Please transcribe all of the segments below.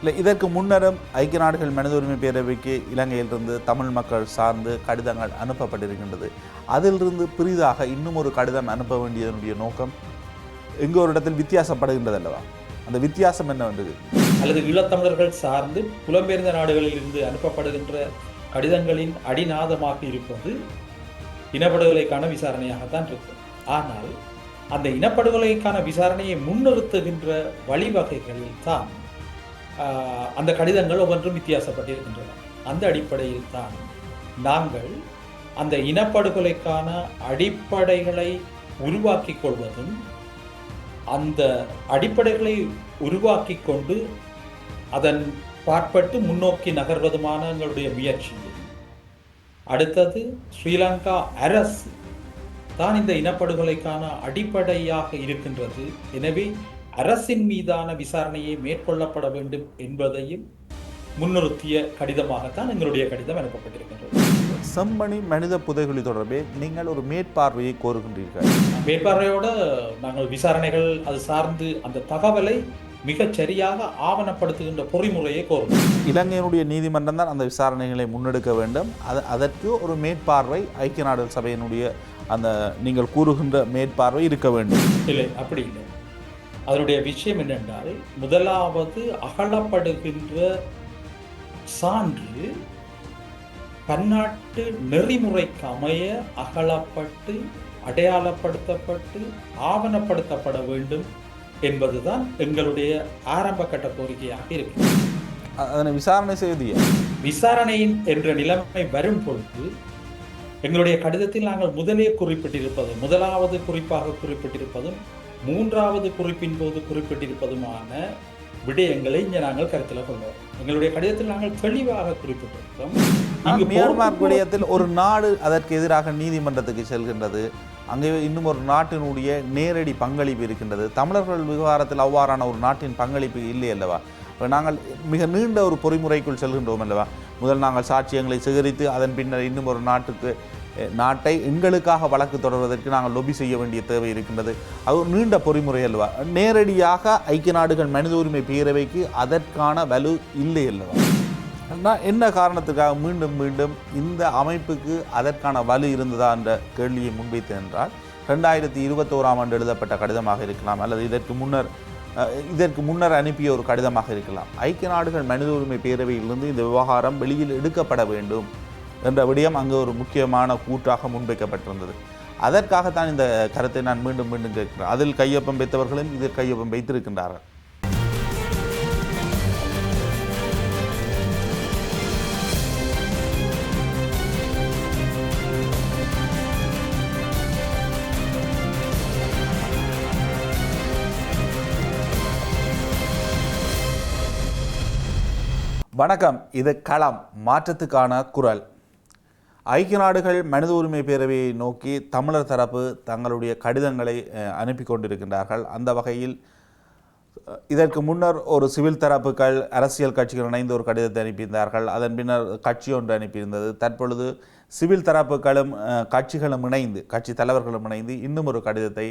இல்லை, இதற்கு முன்னரும் ஐக்கிய நாடுகள் மனித உரிமை பேரவைக்கு இலங்கையிலிருந்து தமிழ் மக்கள் சார்ந்து கடிதங்கள் அனுப்பப்பட்டிருக்கின்றது. அதிலிருந்து புதிதாக இன்னும் ஒரு கடிதம் அனுப்ப வேண்டியதனுடைய நோக்கம் எங்கே ஒரு இடத்தில் வித்தியாசப்படுகின்றது அல்லவா? அந்த வித்தியாசம் என்னவென்றது? அல்லது ஈழத்தமிழர்கள் சார்ந்து புலம்பெயர்ந்த நாடுகளில் இருந்து அனுப்பப்படுகின்ற கடிதங்களின் அடிநாதமாக இருப்பது இனப்படுகொலைக்கான விசாரணையாகத்தான் இருக்கும். ஆனால் அந்த இனப்படுகொலைக்கான விசாரணையை முன்னிறுத்துகின்ற வழிவகைகளில் தான் அந்த கடிதங்கள் ஒவ்வொன்றும் வித்தியாசப்பட்டிருக்கின்றன. அந்த அடிப்படையில் தான் நாங்கள் அந்த இனப்படுகொலைக்கான அடிப்படைகளை உருவாக்கிக் கொள்வதும் அந்த அடிப்படைகளை உருவாக்கி கொண்டு அதன் பாற்பட்டு முன்னோக்கி நகர்வதுமான எங்களுடைய முயற்சி. அடுத்தது ஸ்ரீலங்கா அரசு தான் இந்த இனப்படுகொலைக்கான அடிப்படையாக இருக்கின்றது. எனவே அரசின் மீதான விசாரணையை மேற்கொள்ளப்பட வேண்டும் என்பதையும் முன்னிறுத்திய கடிதமாகத்தான் எங்களுடைய கடிதம் அனுப்பப்பட்டிருக்கின்றது. செம்மணி மனித புதைகுழி தொடர்பே நீங்கள் ஒரு மேற்பார்வையை கோருகின்றீர்கள். மேற்பார்வையோடு நாங்கள் விசாரணைகள் அது சார்ந்து அந்த தகவலை மிகச் சரியாக ஆவணப்படுத்துகின்ற பொறிமுறையை கோரும். இலங்கையினுடைய நீதிமன்றம் தான் அந்த விசாரணைகளை முன்னெடுக்க வேண்டும். அதற்கு ஒரு மேற்பார்வை ஐக்கிய நாடுகள் சபையினுடைய அந்த நீங்கள் கூறுகின்ற மேற்பார்வை இருக்க வேண்டும். இல்லை, அப்படி இல்லை. அதனுடைய விஷயம் என்னென்றால், முதலாவது அகலப்படுகின்ற சான்று பன்னாட்டு நெறிமுறைக்கு அமைய அகலப்பட்டு அடையாளப்படுத்தப்பட்டு ஆவணப்படுத்தப்பட வேண்டும் என்பதுதான் எங்களுடைய ஆரம்ப கட்ட கோரிக்கையாக இருக்கு. அதனை விசாரணை செய்திய விசாரணையின் என்ற நிலைமை வரும் பொழுது எங்களுடைய கடிதத்தில் நாங்கள் முதலே குறிப்பிட்டிருப்பதும் முதலாவது குறிப்பாக குறிப்பிட்டிருப்பதும் மூன்றாவது குறிப்பின் போது குறிப்பிட்டிருப்பதுமான விடயங்களை இங்கே நாங்கள் கருத்தில் கொள்வோம். எங்களுடைய கடிதத்தில் நாங்கள் தெளிவாக குறிப்பிட்டிருக்கிறோம். மியான்மர் விடயத்தில் ஒரு நாடு அதற்கு எதிராக நீதிமன்றத்துக்கு செல்கின்றது. அங்கே இன்னும் ஒரு நாட்டினுடைய நேரடி பங்களிப்பு இருக்கின்றது. தமிழர்கள் விவகாரத்தில் அவ்வாறான ஒரு நாட்டின் பங்களிப்பு இல்லை அல்லவா? நாங்கள் மிக நீண்ட ஒரு பொறிமுறைக்குள் செல்கின்றோம் அல்லவா? முதல் நாங்கள் சாட்சியங்களை சேகரித்து அதன் பின்னர் இன்னும் ஒரு நாட்டை எங்களுக்காக வழக்கு தொடர்வதற்கு நாங்கள் லொபி செய்ய வேண்டிய தேவை இருக்கின்றது. அது ஒரு நீண்ட பொறிமுறை அல்லவா? நேரடியாக ஐக்கிய நாடுகள் மனித உரிமை பேரவைக்கு அதற்கான வலு இல்லை அல்லவா? என்ன காரணத்துக்காக மீண்டும் மீண்டும் இந்த அமைப்புக்கு அதற்கான வலு இருந்ததா என்ற கேள்வியை முன்வைத்தேன் என்றால், 2021ஆம் ஆண்டு எழுதப்பட்ட கடிதமாக இருக்கலாம், அல்லது இதற்கு முன்னர் அனுப்பிய ஒரு கடிதமாக இருக்கலாம். ஐக்கிய நாடுகள் மனித உரிமை பேரவையிலிருந்து இந்த விவகாரம் வெளியில் எடுக்கப்பட வேண்டும் என்ற விடயம் அங்கு ஒரு முக்கியமான கூற்றாக முன்வைக்கப்பட்டிருந்தது. அதற்காகத்தான் இந்த கருத்தை நான் மீண்டும் மீண்டும் கேட்கிறேன். அதில் கையொப்பம் வைத்தவர்களும் இதில் கையொப்பம் வைத்திருக்கின்றார்கள். வணக்கம். இது களம், மாற்றத்துக்கான குரல். ஐக்கிய நாடுகள் மனித உரிமை பேரவையை நோக்கி தமிழர் தரப்பு தங்களுடைய கடிதங்களை அனுப்பி கொண்டிருக்கின்றார்கள். அந்த வகையில் இதற்கு முன்னர் ஒரு சிவில் தரப்புகள் அரசியல் கட்சிகள் இணைந்து ஒரு கடிதத்தை அனுப்பியிருந்தார்கள். அதன் பின்னர் கட்சி ஒன்று அனுப்பியிருந்தது. தற்பொழுது சிவில் தரப்புகளும் கட்சிகளும் இணைந்து, கட்சி தலைவர்களும் இணைந்து இன்னும் ஒரு கடிதத்தை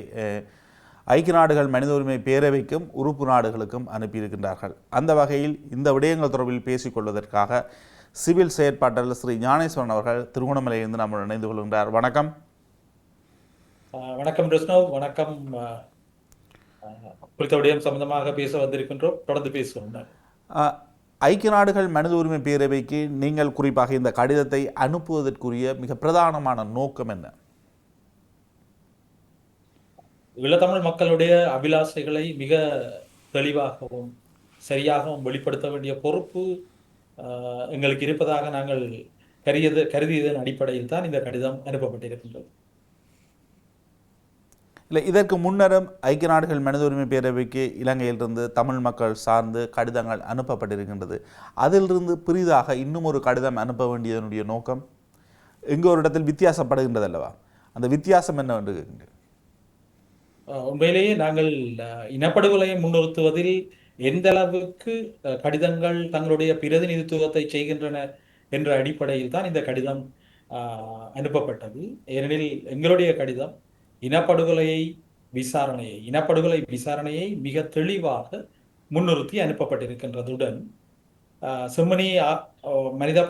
ஐக்கிய நாடுகள் மனித உரிமை பேரவைக்கும் உறுப்பு நாடுகளுக்கும் அனுப்பியிருக்கின்றார்கள். அந்த வகையில் இந்த விடயங்கள் தொடர்பில் பேசிக்கொள்வதற்காக சிவில் செயற்பாட்டாளர் ஸ்ரீ ஞானேஸ்வரன் அவர்கள் திருகோணமலையிலிருந்து நம்ம இணைந்து கொள்கின்றார். வணக்கம். வணக்கம் கிருஷ்ணவ். வணக்கம். குறித்த விடயம் சம்பந்தமாக பேச வந்திருக்கின்றோம். தொடர்ந்து பேசுவோம். ஐக்கிய நாடுகள் மனித உரிமை பேரவைக்கு நீங்கள் குறிப்பாக இந்த கடிதத்தை அனுப்புவதற்குரிய மிக பிரதானமான நோக்கம் என்ன? ஈழத்தமிழ் மக்களுடைய அபிலாஷைகளை மிக தெளிவாகவும் சரியாகவும் வெளிப்படுத்த வேண்டிய பொறுப்பு எங்களுக்கு இருப்பதாக நாங்கள் கருதியதன் அடிப்படையில் தான் இந்த கடிதம் அனுப்பப்பட்டிருக்கின்றது. இல்லை, இதற்கு முன்னரும் ஐக்கிய நாடுகள் மனித உரிமை பேரவைக்கு இலங்கையிலிருந்து தமிழ் மக்கள் சார்ந்து கடிதங்கள் அனுப்பப்பட்டிருக்கின்றது. அதிலிருந்து புதிதாக இன்னும் ஒரு கடிதம் அனுப்ப வேண்டியதனுடைய நோக்கம் எங்கே ஒரு இடத்தில் வித்தியாசப்படுகின்றது அல்லவா? அந்த வித்தியாசம் என்னவென்று கேட்கின்றேன். உண்மையிலேயே நாங்கள் இனப்படுகொலையை முன்னிறுத்துவதில் எந்த அளவுக்கு கடிதங்கள் தங்களுடைய பிரதிநிதித்துவத்தை செய்கின்றன என்ற அடிப்படையில் தான் இந்த கடிதம் அனுப்பப்பட்டது. ஏனெனில் எங்களுடைய கடிதம் இனப்படுகொலை விசாரணையை மிக தெளிவாக முன்னிறுத்தி அனுப்பப்பட்டிருக்கின்றதுடன் செம்மணி மனித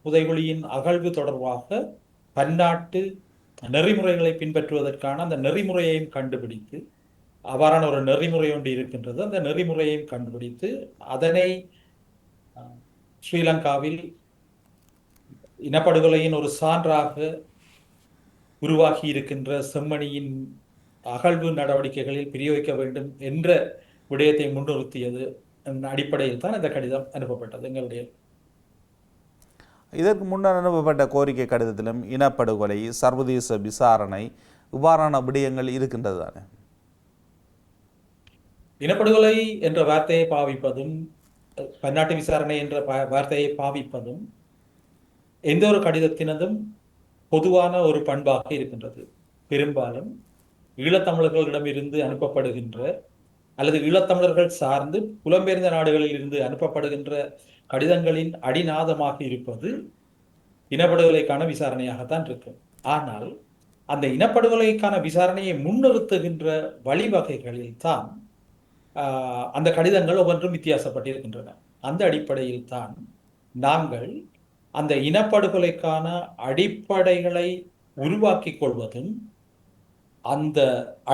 புதைகுழியின் அகழ்வு தொடர்பாக பன்னாட்டு நெறிமுறைகளை பின்பற்றுவதற்கான அந்த நெறிமுறையையும் கண்டுபிடித்து, அவ்வாறான ஒரு நெறிமுறை ஒன்று இருக்கின்றது. அந்த நெறிமுறையையும் கண்டுபிடித்து அதனை ஸ்ரீலங்காவில் இனப்படுகொலையின் ஒரு சான்றாக உருவாகி இருக்கின்ற செம்மணியின் அகழ்வு நடவடிக்கைகளில் பிரயோகிக்க வேண்டும் என்ற விடயத்தை முன்னிறுத்தியது அடிப்படையில் தான் இந்த கடிதம் அனுப்பப்பட்டது. எங்களுடைய இதற்கு முன்னர் அனுப்பப்பட்ட கோரிக்கை கடிதத்திலும் இனப்படுகொலை, சர்வதேச விசாரணை இவ்வாறான விடயங்கள் இருக்கின்றது தானே? இனப்படுகொலை என்ற வார்த்தையை பாவிப்பதும் பன்னாட்டு விசாரணை என்ற வார்த்தையை பாவிப்பதும் எந்த ஒரு கடிதத்தினதும் பொதுவான ஒரு பண்பாக இருக்கின்றது. பெரும்பாலும் ஈழத்தமிழர்களிடமிருந்து அனுப்பப்படுகின்ற அல்லது ஈழத்தமிழர்கள் சார்ந்து புலம்பெயர்ந்த நாடுகளில் இருந்து அனுப்பப்படுகின்ற கடிதங்களின் அடிநாதமாக இருப்பது இனப்படுகொலைக்கான விசாரணையாகத்தான் இருக்கும். ஆனால் அந்த இனப்படுகொலைக்கான விசாரணையை முன்னிறுத்துகின்ற வழிவகைகளில் தான் அந்த கடிதங்கள் ஒவ்வொன்றும் வித்தியாசப்பட்டிருக்கின்றன. அந்த அடிப்படையில் தான் நாங்கள் அந்த இனப்படுகொலைக்கான அடிப்படைகளை உருவாக்கி கொள்வதும், அந்த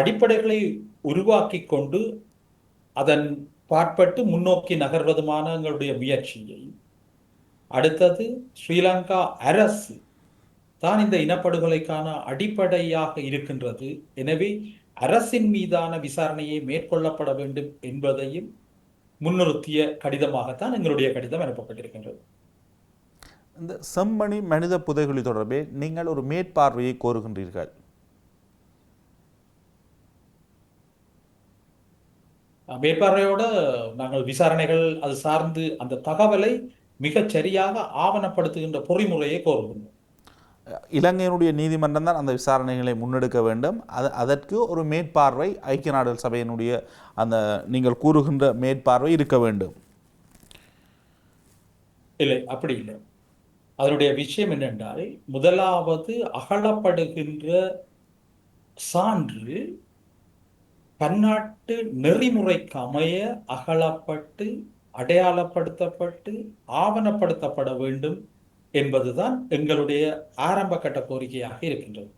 அடிப்படைகளை உருவாக்கி கொண்டு அதன் பாற்பட்டு முன்னோக்கி நகர்வதுமான எங்களுடைய முயற்சியை, அடுத்தது ஸ்ரீலங்கா அரசு தான் இந்த இனப்படுகொலைக்கான அடிப்படையாக இருக்கின்றது, எனவே அரசின் மீதான விசாரணையை மேற்கொள்ளப்பட வேண்டும் என்பதையும் முன்னிறுத்திய கடிதமாகத்தான் எங்களுடைய கடிதம் அனுப்பப்பட்டிருக்கின்றது. இந்த செம்மணி மனித புதைகுழி தொடர்பே நீங்கள் ஒரு மேற்பார்வையை கோருகின்றீர்கள். மேற்பார்வையோட நாங்கள் விசாரணைகள் அது சார்ந்து அந்த தகவலை மிகச் சரியாக ஆவணப்படுத்துகின்ற பொறிமுறையை கோருகின்றோம். இலங்கையினுடைய நீதிமன்றம் தான் அந்த விசாரணைகளை முன்னெடுக்க வேண்டும். அதற்கு ஒரு மேற்பார்வை ஐக்கிய நாடுகள் சபையினுடைய அந்த நீங்கள் கூறுகின்ற மேற்பார்வை இருக்க வேண்டும். இல்லை, அப்படி இல்லை. அதனுடைய விஷயம் என்னென்றால், முதலாவது அகழப்படுகின்ற சான்று பன்னாட்டு நெறிமுறைக்கு அமைய அகழப்பட்டு அடையாளப்படுத்தப்பட்டு ஆவணப்படுத்தப்பட வேண்டும் என்பதுதான் எங்களுடைய ஆரம்ப கட்ட கோரிக்கையாக இருக்கின்றது.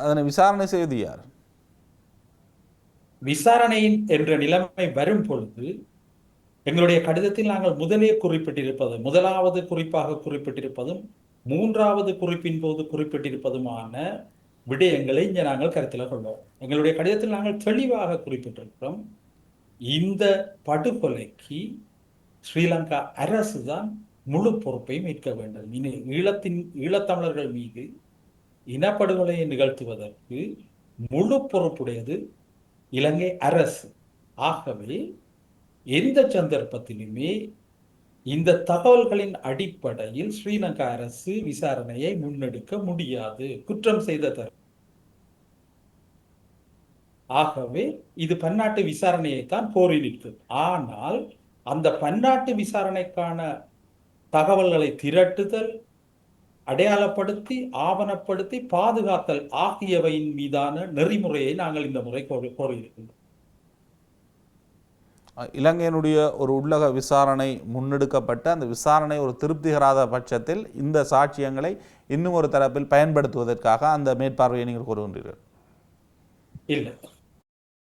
அதனை விசாரணை செய்வது யார்? விசாரணையின் என்ற நிலைமை வரும் பொழுது எங்களுடைய கடிதத்தில் நாங்கள் முதலே குறிப்பிட்டிருப்பது, முதலாவது குறிப்பாக குறிப்பிட்டிருப்பதும் மூன்றாவது குறிப்பின் போது குறிப்பிட்டிருப்பதுமான விடயங்களை இங்கே நாங்கள் கருத்தில் கொள்வோம். எங்களுடைய கடிதத்தில் நாங்கள் தெளிவாக குறிப்பிட்டிருக்கிறோம், இந்த படுகொலைக்கு ஸ்ரீலங்கா அரசு தான் முழு பொறுப்பை மீட்க வேண்டும். ஈழத்தமிழர்கள் மீது இனப்படுகொலையை நிகழ்த்துவதற்கு முழு பொறுப்புடையது இலங்கை அரசு. ஆகவே எந்த சந்தர்ப்பத்திலுமே இந்த தகவல்களின் அடிப்படையில் ஸ்ரீலங்கா அரசு விசாரணையை முன்னெடுக்க முடியாது, குற்றம் செய்த. ஆகவே இது பன்னாட்டு விசாரணையை தான் கோரி நிற்கிறது. ஆனால் அந்த பன்னாட்டு விசாரணைக்கான தகவல்களை திரட்டுதல், அடையாளப்படுத்தி ஆவணப்படுத்தி பாதுகாத்தல் ஆகியவையின் மீதான நெறிமுறையை நாங்கள் இந்த முறை கோரியிருக்கின்றோம். இலங்கையினுடைய ஒரு உள்ளக விசாரணை முன்னெடுக்கப்பட்ட அந்த விசாரணை ஒரு திருப்திகராத பட்சத்தில் இந்த சாட்சியங்களை இன்னும் ஒரு தரப்பில் பயன்படுத்துவதற்காக அந்த மேற்பார்வையை நீங்கள் கூறுகின்றீர்கள். இல்லை,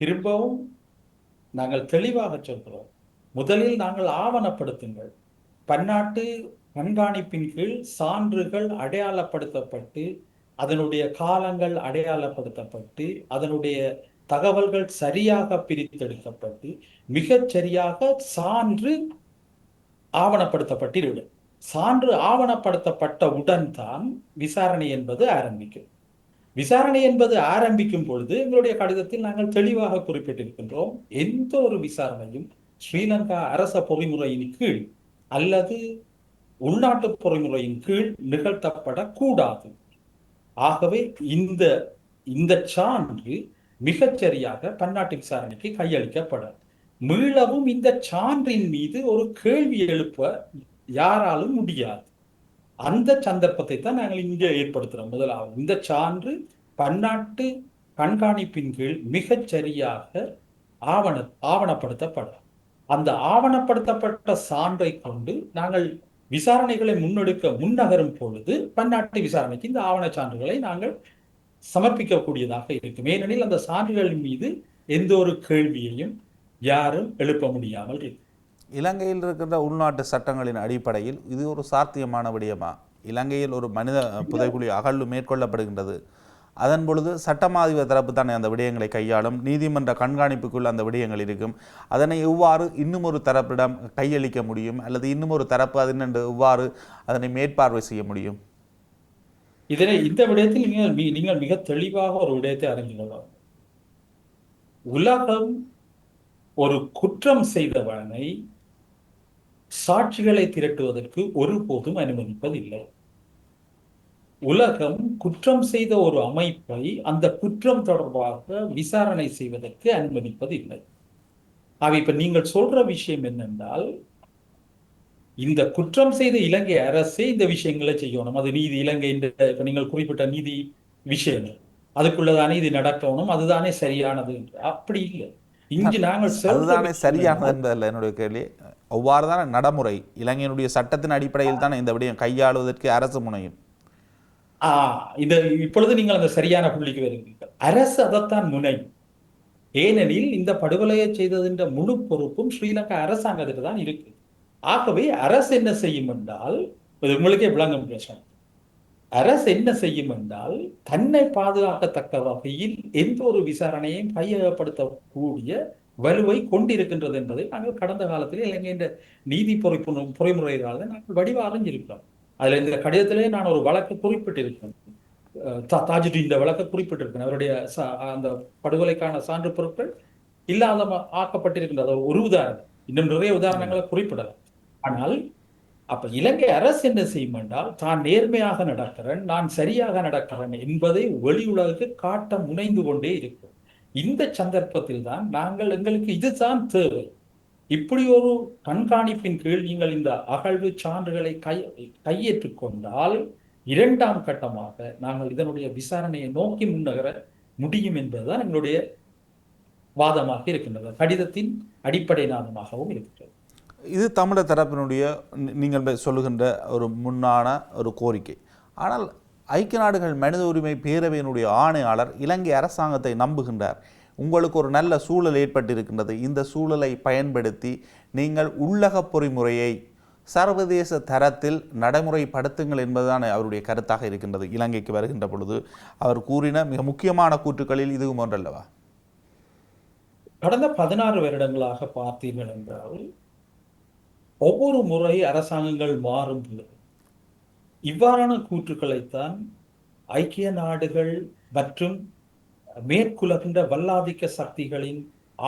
திரும்பவும் நாங்கள் தெளிவாக சொல்கிறோம், முதலில் நாங்கள் ஆவணப்படுத்துங்கள். பன்னாட்டு கண்காணிப்பின் கீழ் சான்றுகள் அடையாளப்படுத்தப்பட்டு அதனுடைய காலங்கள் அடையாளப்படுத்தப்பட்டு அதனுடைய தகவல்கள் சரியாக பிரித்தெடுக்கப்பட்டு மிகச் சரியாக சான்று ஆவணப்படுத்தப்பட்டிருக்கும். சான்று ஆவணப்படுத்தப்பட்டவுடன் தான் விசாரணை என்பது ஆரம்பிக்கும். விசாரணை என்பது ஆரம்பிக்கும் பொழுது எங்களுடைய கடிதத்தில் நாங்கள் தெளிவாக குறிப்பிட்டிருக்கின்றோம், எந்த ஒரு விசாரணையும் ஸ்ரீலங்கா அரச பொறிமுறையின் கீழ் அல்லது உள்நாட்டு பொறிமுறையின் கீழ் நிகழ்த்தப்படக்கூடாது. ஆகவே இந்த சான்று மிகச்சரியாக பன்னாட்டு விசாரணைக்கு கையளிக்கப்படும். மீளவும் இந்த சான்றின் மீது ஒரு கேள்வி எழுப்ப யாராலும் முடியாது. அந்த சந்தர்ப்பத்தை தான் நாங்கள் இங்கே ஏற்படுத்துகிறோம். முதலாவது இந்த சான்று பன்னாட்டு கண்காணிப்பின் கீழ் மிகச்சரியாக ஆவணப்படுத்தப்படும். அந்த ஆவணப்படுத்தப்பட்ட சான்றை கொண்டு நாங்கள் விசாரணைகளை முன்னெடுக்க முன்னகரும் பொழுது பன்னாட்டு விசாரணைக்கு இந்த ஆவண சான்றுகளை நாங்கள் சமர்ப்பிக்கக்கூடியதாக இருக்கும். ஏனெனில் அந்த சான்றுகளின் மீது எந்த ஒரு கேள்வியையும் யாரும் எழுப்ப முடியாமல் இருக்கும். இலங்கையில் இருக்கின்ற உள்நாட்டு சட்டங்களின் அடிப்படையில் இது ஒரு சாத்தியமான விடயமா? இலங்கையில் ஒரு மனித புதைக்குழி அகழ்வு மேற்கொள்ளப்படுகின்றது. அதன் பொழுது சட்டமாதிப தரப்பு தானே அந்த விடயங்களை கையாளும். நீதிமன்ற கண்காணிப்புக்குள் அந்த விடயங்கள் இருக்கும். அதனை எவ்வாறு இன்னும் ஒரு தரப்பிடம் கையளிக்க முடியும், அல்லது இன்னும் ஒரு தரப்பு அதனென்று எவ்வாறு அதனை மேற்பார்வை செய்ய முடியும்? இந்த விடயத்தில் நீங்கள் மிக தெளிவாக ஒரு விடயத்தை அறிந்து கொள்ளலாம். உலகம் ஒரு குற்றம் செய்தவனை சாட்சிகளை திரட்டுவதற்கு ஒருபோதும் அனுமதிப்பதில்லை. உலகம் குற்றம் செய்த ஒரு அமைப்பை அந்த குற்றம் தொடர்பாக விசாரணை செய்வதற்கு அனுமதிப்பதில்லை. இப்ப நீங்கள் சொல்ற விஷயம் என்னென்றால், இந்த குற்றம் செய்த இலங்கை அரசே இந்த விஷயங்களை செய்யணும். அது நீதி இலங்கை இப்ப நீங்கள் குறிப்பிட்ட நீதி விஷயங்கள் அதுக்குள்ளதானே இது நடக்கணும், அதுதானே சரியானது. அப்படி இல்லை. இங்கு நாங்கள் அதுதானே சரியானது என்பதில்லை என்னுடைய கேள்வி. அவ்வாறு தானே நடைமுறை. இலங்கையினுடைய சட்டத்தின் அடிப்படையில் தானே இந்த விடயம் கையாளுவதற்கு அரசு முனையும். இந்த இப்பொழுது நீங்கள் அந்த சரியான புள்ளிக்கு வருகிறீர்கள். அரசு அதைத்தான் முனை. ஏனெனில் இந்த படுகொலையை செய்ததின் முழு பொறுப்பும் ஸ்ரீலங்கா அரசாங்கத்திற்கு தான் இருக்கு. ஆகவே அரசு என்ன செய்யும் என்றால், உங்களுக்கே விளங்கும் பிரச்சனை. அரசு என்ன செய்யும் என்றால், தன்னை பாதுகாக்கத்தக்க வகையில் எந்த ஒரு விசாரணையையும் கையகப்படுத்தக்கூடிய வலுவை கொண்டிருக்கின்றது என்பதை நாங்கள் கடந்த காலத்திலே இலங்கை நீதி பொறிமுறைகளால் நாங்கள் வடிவ அறிஞ்சிருக்கிறோம். அதுல இந்த கடிதத்திலே நான் ஒரு வழக்கு குறிப்பிட்டிருக்கேன். தாஜுதீன் இந்த வழக்கை குறிப்பிட்டிருக்கேன். அவருடைய அந்த படுகொலைக்கான சான்று பொருட்கள் இல்லாத ஆக்கப்பட்டிருக்கின்றது. ஒரு உதாரணம். இன்னும் நிறைய உதாரணங்களை குறிப்பிடலாம். ஆனால் அப்ப இலங்கை அரசு என்ன செய்யும் என்றால், தான் நேர்மையாக நடக்கிறேன், நான் சரியாக நடக்கிறேன் என்பதை வெளி உலகுக்கு காட்ட முனைந்து கொண்டே இருக்கும். இந்த சந்தர்ப்பத்தில் தான் நாங்கள் எங்களுக்கு இதுதான் தேவை. இப்படி ஒரு கண்காணிப்பின் கீழ் நீங்கள் இந்த அகழ்வு சான்றுகளை கையேற்றுக் கொண்டால், இரண்டாம் கட்டமாக நாங்கள் இதனுடைய விசாரணையை நோக்கி முன்னகர முடியும் என்பதுதான் எங்களுடைய வாதமாக இருக்கின்றது. கடிதத்தின் அடிப்படை நாதமாகவும் இருக்கிறது. இது தமிழர் தரப்பினுடைய நீங்கள் சொல்லுகின்ற ஒரு முன்னான ஒரு கோரிக்கை. ஆனால் ஐக்கிய நாடுகள் மனித உரிமை பேரவையினுடைய ஆணையாளர் இலங்கை அரசாங்கத்தை நம்புகின்றார். உங்களுக்கு ஒரு நல்ல சூழல் ஏற்பட்டிருக்கின்றது, இந்த சூழலை பயன்படுத்தி நீங்கள் உள்ளக பொறிமுறையை சர்வதேச தரத்தில் நடைமுறைப்படுத்துங்கள் என்பதுதான் அவருடைய கருத்தாக இருக்கின்றது. இலங்கைக்கு வருகின்ற பொழுது அவர் கூறின மிக முக்கியமான கூற்றுக்களில் இதுவும் ஒன்றல்லவா? கடந்த 16 வருடங்களாக பார்த்தீர்கள் என்றால், ஒவ்வொரு முறை அரசாங்கங்கள் மாறும் பொழுது இவ்வாறான கூற்றுக்களைத்தான் ஐக்கிய நாடுகள் மற்றும் மேற்குலகின்ற வல்லாதிக்க சக்திகளின்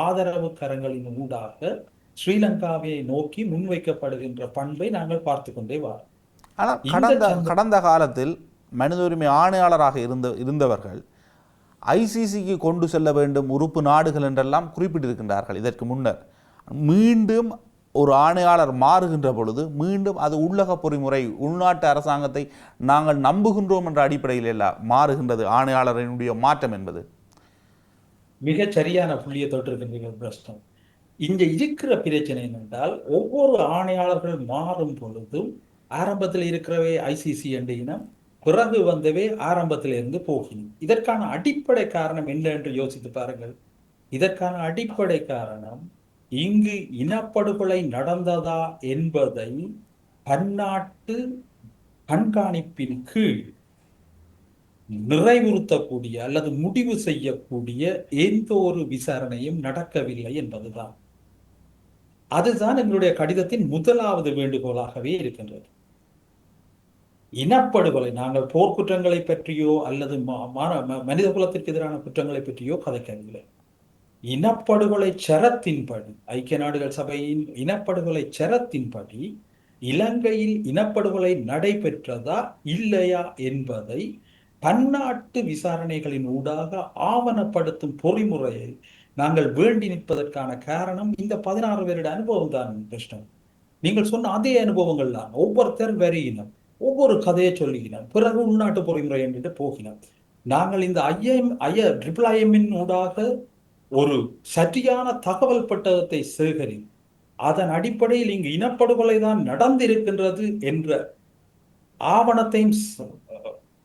ஆதரவு கரங்களின் ஊடாக ஸ்ரீலங்காவை நோக்கி முன்வைக்கப்படுகின்ற பண்பை நாங்கள் பார்த்து கொண்டே வரோம். ஆனால் கடந்த காலத்தில் மனித உரிமை ஆணையாளராக இருந்தவர்கள் ஐசிசிக்கு கொண்டு செல்ல வேண்டும் உறுப்பு நாடுகள் என்றெல்லாம் குறிப்பிட்டிருக்கின்றார்கள். இதற்கு முன்னர் மீண்டும் ஒரு ஆணையாளர் மாறுகின்ற பொழுது மீண்டும் அது உள்ளக பொறிமுறை உள்நாட்டு அரசாங்கத்தை நாங்கள் நம்புகின்றோம் என்ற அடிப்படையில் எல்லாம் மாறுகின்றது ஆணையாளரினுடைய மாற்றம் என்பது. மிகச் சரியான புள்ளியை தொட்டிருக்கின்றீர்கள் பிரச்சனை. இங்க இருக்கிற பிரச்சனை என்னென்றால், ஒவ்வொரு ஆணையாளர்கள் மாறும் பொழுதும் ஆரம்பத்தில் இருக்கிறவே ஐசிசி என்ற இனம், பிறகு வந்தவே ஆரம்பத்திலிருந்து போகணும். இதற்கான அடிப்படை காரணம் என்ன என்று யோசித்து பாருங்கள். இதற்கான அடிப்படை காரணம், இங்கு இனப்படுகொலை நடந்ததா என்பதை பன்னாட்டு கண்காணிப்பின் கீழ் நிறைவுறுத்தக்கூடிய அல்லது முடிவு செய்யக்கூடிய எந்த ஒரு விசாரணையும் நடக்கவில்லை என்பதுதான். அதுதான் எங்களுடைய கடிதத்தின் முதலாவது வேண்டுகோளாகவே இருக்கின்றது. இனப்படுகொலை, நாங்கள் போர்க்குற்றங்களை பற்றியோ அல்லது மனித குலத்திற்கு எதிரான குற்றங்களை பற்றியோ கதைக்கவில்லை. இனப்படுகொலை சரத்தின்படி, ஐக்கிய நாடுகள் சபையின் இனப்படுகொலை சரத்தின்படி இலங்கையில் இனப்படுகொலை நடைபெற்றதா இல்லையா என்பதை பன்னாட்டு விசாரணைகளின் ஊடாக ஆவணப்படுத்தும் பொறிமுறையை நாங்கள் வேண்டி நிற்பதற்கான காரணம் இந்த 16 வருட அனுபவம் தான் கிருஷ்ணன். நீங்கள் சொன்ன அதே அனுபவங்கள் தான். ஒவ்வொருத்தர் வரியினம் ஒவ்வொரு கதையை சொல்லுகிறார், பிறகு உள்நாட்டு பொறிமுறை என்று போகினார். நாங்கள் இந்த IIMன் ஊடாக ஒரு சரியான தகவல் பட்டகத்தை சேகரி அதன் அடிப்படையில் இங்கு இனப்படுகொலை தான் நடந்திருக்கின்றது என்ற ஆவணத்தையும்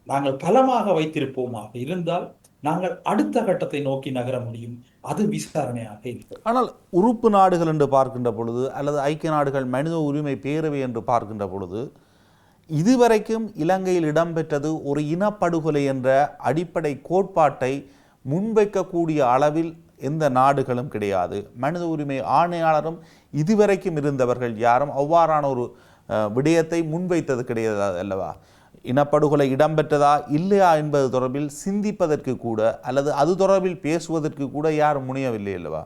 நாங்கள் பலமாக வைத்திருப்போமாக இருந்தால் நாங்கள் அடுத்த கட்டத்தை நோக்கி நகர முடியும். அது விசாரணையாக இருக்கிறது. ஆனால் உறுப்பு நாடுகள் என்று பார்க்கின்ற பொழுது அல்லது ஐக்கிய நாடுகள் மனித உரிமை பேரவை என்று பார்க்கின்ற பொழுது இதுவரைக்கும் இலங்கையில் இடம்பெற்றது ஒரு இனப்படுகொலை என்ற அடிப்படை கோட்பாட்டை முன்வைக்கக்கூடிய அளவில் எந்த நாடுகளும் கிடையாது. மனித உரிமை ஆணையாளரும் இதுவரைக்கும் இருந்தவர்கள் யாரும் அவ்வாறான ஒரு விடயத்தை முன்வைத்தது கிடையாது அல்லவா? இனப்படுகொலை இடம்பெற்றதா இல்லையா என்பது தொடர்பில் சிந்திப்பதற்கு கூட அல்லது அது தொடர்பில் பேசுவதற்கு கூட யாரும் முனையவில்லை அல்லவா?